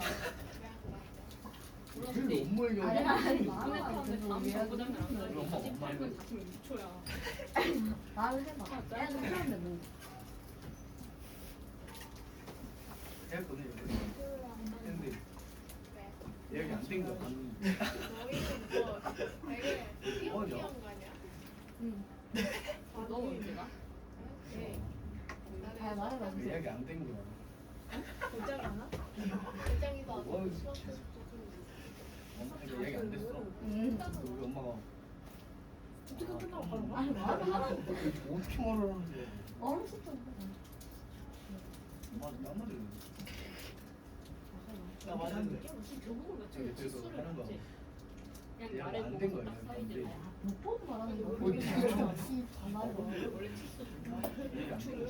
그래도 엄마 얘기하고. 아니 밤에 타는데 다음 예약 정거장을 안 가니까 엄마, 28분 다시면 6초야. 말을 해봐. 예약을 하는데 뭐. 예약거든 여기. 근데 예약이 안 된 거야. 뭐냐? 응. 너 언제 가? 아 말해봐. 예약이 안 된 거야. 도장 안 와? 뭐 엄마 예약이 안 됐어. 응. 우리 엄마가 어떻게 끝나고 가는 거야? 아니 말을 하라고. 어떻게 말을 하는데? 어렸었잖아. 나만 나 맞았는데. 저보고 며칠 그래서 치수를 하는 거. 했지. 그냥 얘가 나를 안된 보고 거야, 딱 안 돼. 사이즈가. 못 보고 말하는 거야. 어디 좀. 말해봐. 원래 치수 예약이 안 된 거야.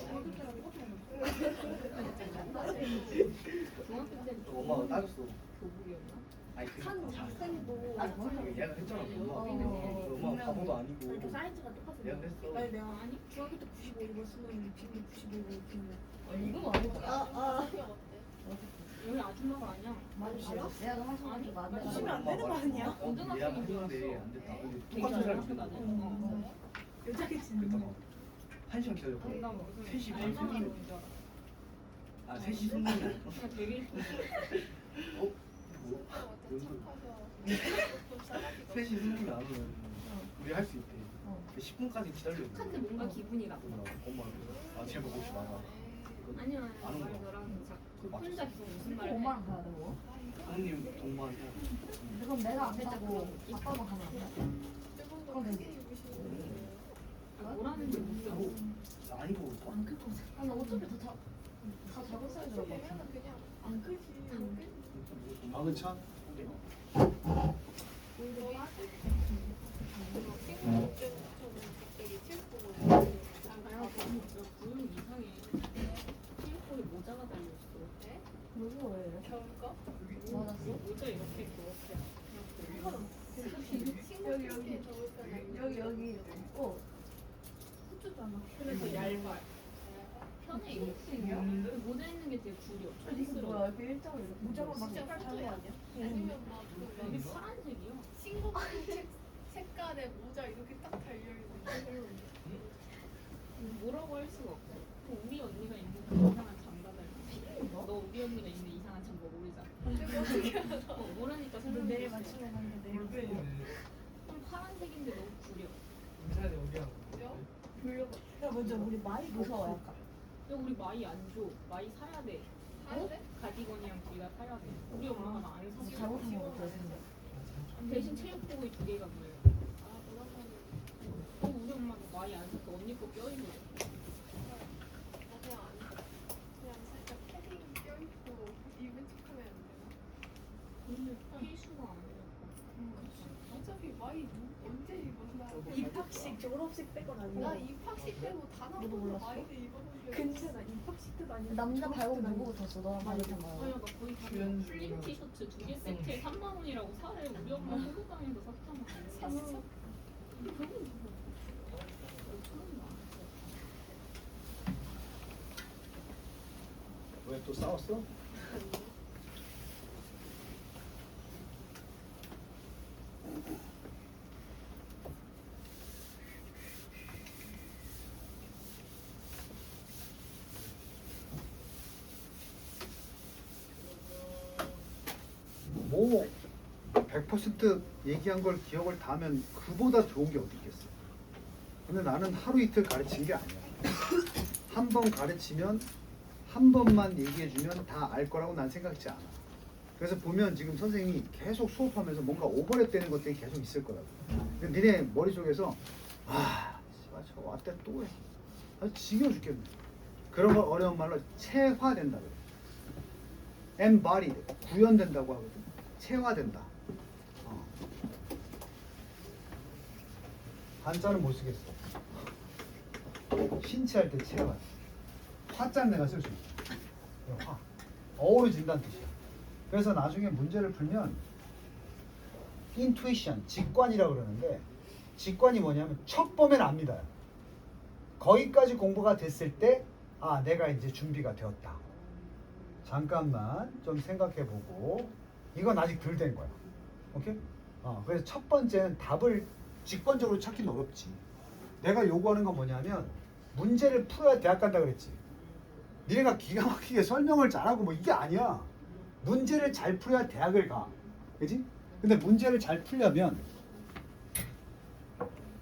중학교 때 엄마가 따졌어. 교복이었나? 아니 그 학생도. 아 뭐야? 예약을 했잖아. 어. 엄마 바보도 아니고. 사이즈가 똑같아. 예약을 했어. 아니 내가 아니 중학교 때 95 입었으면 지금 95 입히면 이거 아니야. 여기 아줌마가 아니야. 맞아. 예약을 하시는 게 맞네. 맞으시면 안 되는 거 아니야? 예약을 했는데 안 됐다. 근데 되게 똑같은 사람이 중학교 다녔어. 있는 그랬다가 1시간 기다렸고 나 무슨 3시 반 알바만 승인. 오는 줄 알아. 아 3시 승인이 아니야. 그냥 되게 이쁘. 어? 뭐? 3시 승인이 안 오면 우리 할 수 있대. 10분까지 기다려야 돼. 근데 뭔가 기분이 나빠. 엄마 아 제발 오지 마라. 아니야 안 아니야. 온 거야. 너랑 혼자 계속 무슨 말을 해. 엄마랑 가야 되고. 부모님 동반해서 그럼 내가 안 가고 아빠만 가면 안 돼? 그럼 되지. 아, 뭐라는지 못 들어. 아니고 올까? 아니 어차피 다 작은 사이즈라고. 박은찬? 구름 이상해. 체육복에 모자가 달려있어. 누구 왜 이래? 맞았어? 모자 이렇게 그렇게. 여기 있고. 그래서 얇아. 편해 이거. 모자 있는 게 되게 구려. 이게 촌스러워. 뭐야? 이렇게 일자로 모자만 막 진짜 색깔 다른 거 아니야? 아니면 막 여기 파란색이야. 친구 색깔의 모자 이렇게 딱 달려있는 뭐라고 할 수가 없어. 우리 언니가 입는 그 이상한 잠바들. 너 우리 언니가 입는 이상한 잠바 모르잖아. 모르니까 근데 내일 설명해. 맞추면 하는데 내일 볼펜이네. 좀 파란색인데 너무 구려. 인사는 여기야. 돌려봐. 야 먼저 우리 많이 무서워 약간. 야 우리 마이 안 줘. 마이 사야 돼. 사야 돼? 가디건이랑 우리가 사야 돼. 우리 엄마가 나 안 뭐 사줘. 잘못한 거 같아 근데. 대신 체육복이 2개가 뭐예요? 아 노란색은 우리 엄마도 마이 안 사서 언니 거 껴입어. 그냥 그냥 살짝 패딩 껴입고 입은 척하면 안 되나? 근데 필수가 아니야. 어차피 마이 언제 입었나? 입학식 졸업식 빼곤 나 아니야. 입학식 때고 단한 너도 번도 몰랐어? 마이를 입었는데 근데 나 입학식 때도 아니야. 남자 발목 누구 붙었어? 너랑 많이 단 아야 거야. 나 거의 다 수연 플림 중이랑 티셔츠 2개 세트에 3만 원이라고 사래. 우리 엄마 소극장에서 샀잖아. 샀어? 왜 또 싸웠어? 뭐 100% 얘기한 걸 기억을 다 하면 그보다 좋은 게 어디 있겠어. 근데 나는 하루 이틀 가르친 게 아니야. 한 번 가르치면 한 번만 얘기해주면 다 알 거라고 난 생각지 않아. 그래서 보면 지금 선생님이 계속 수업하면서 뭔가 오버랩 되는 것들이 계속 있을 거라고. 근데 니네 머릿속에서 아, 씨발 저거 왔대 또 해. 아, 지겨워 죽겠네. 그런 걸 어려운 말로 체화된다 그래. embodied, 구현된다고 하거든. 체화된다. 한자는 못 쓰겠어. 신체할 때 체화. 화자는 내가 쓸 수 있어. 화. 어우러진다는 뜻이야. 그래서 나중에 문제를 풀면 intuition, 직관이라고 그러는데 직관이 뭐냐면 첫 보면 압니다. 거기까지 공부가 됐을 때 아, 내가 이제 준비가 되었다. 잠깐만 좀 생각해보고 이건 아직 덜 된 거야. 오케이? 그래서 첫 번째는 답을 직관적으로 찾기는 어렵지. 내가 요구하는 건 뭐냐면 문제를 풀어야 대학 간다 그랬지. 니네가 기가 막히게 설명을 잘하고 뭐 이게 아니야. 문제를 잘 풀어야 대학을 가. 그지? 근데 문제를 잘 풀려면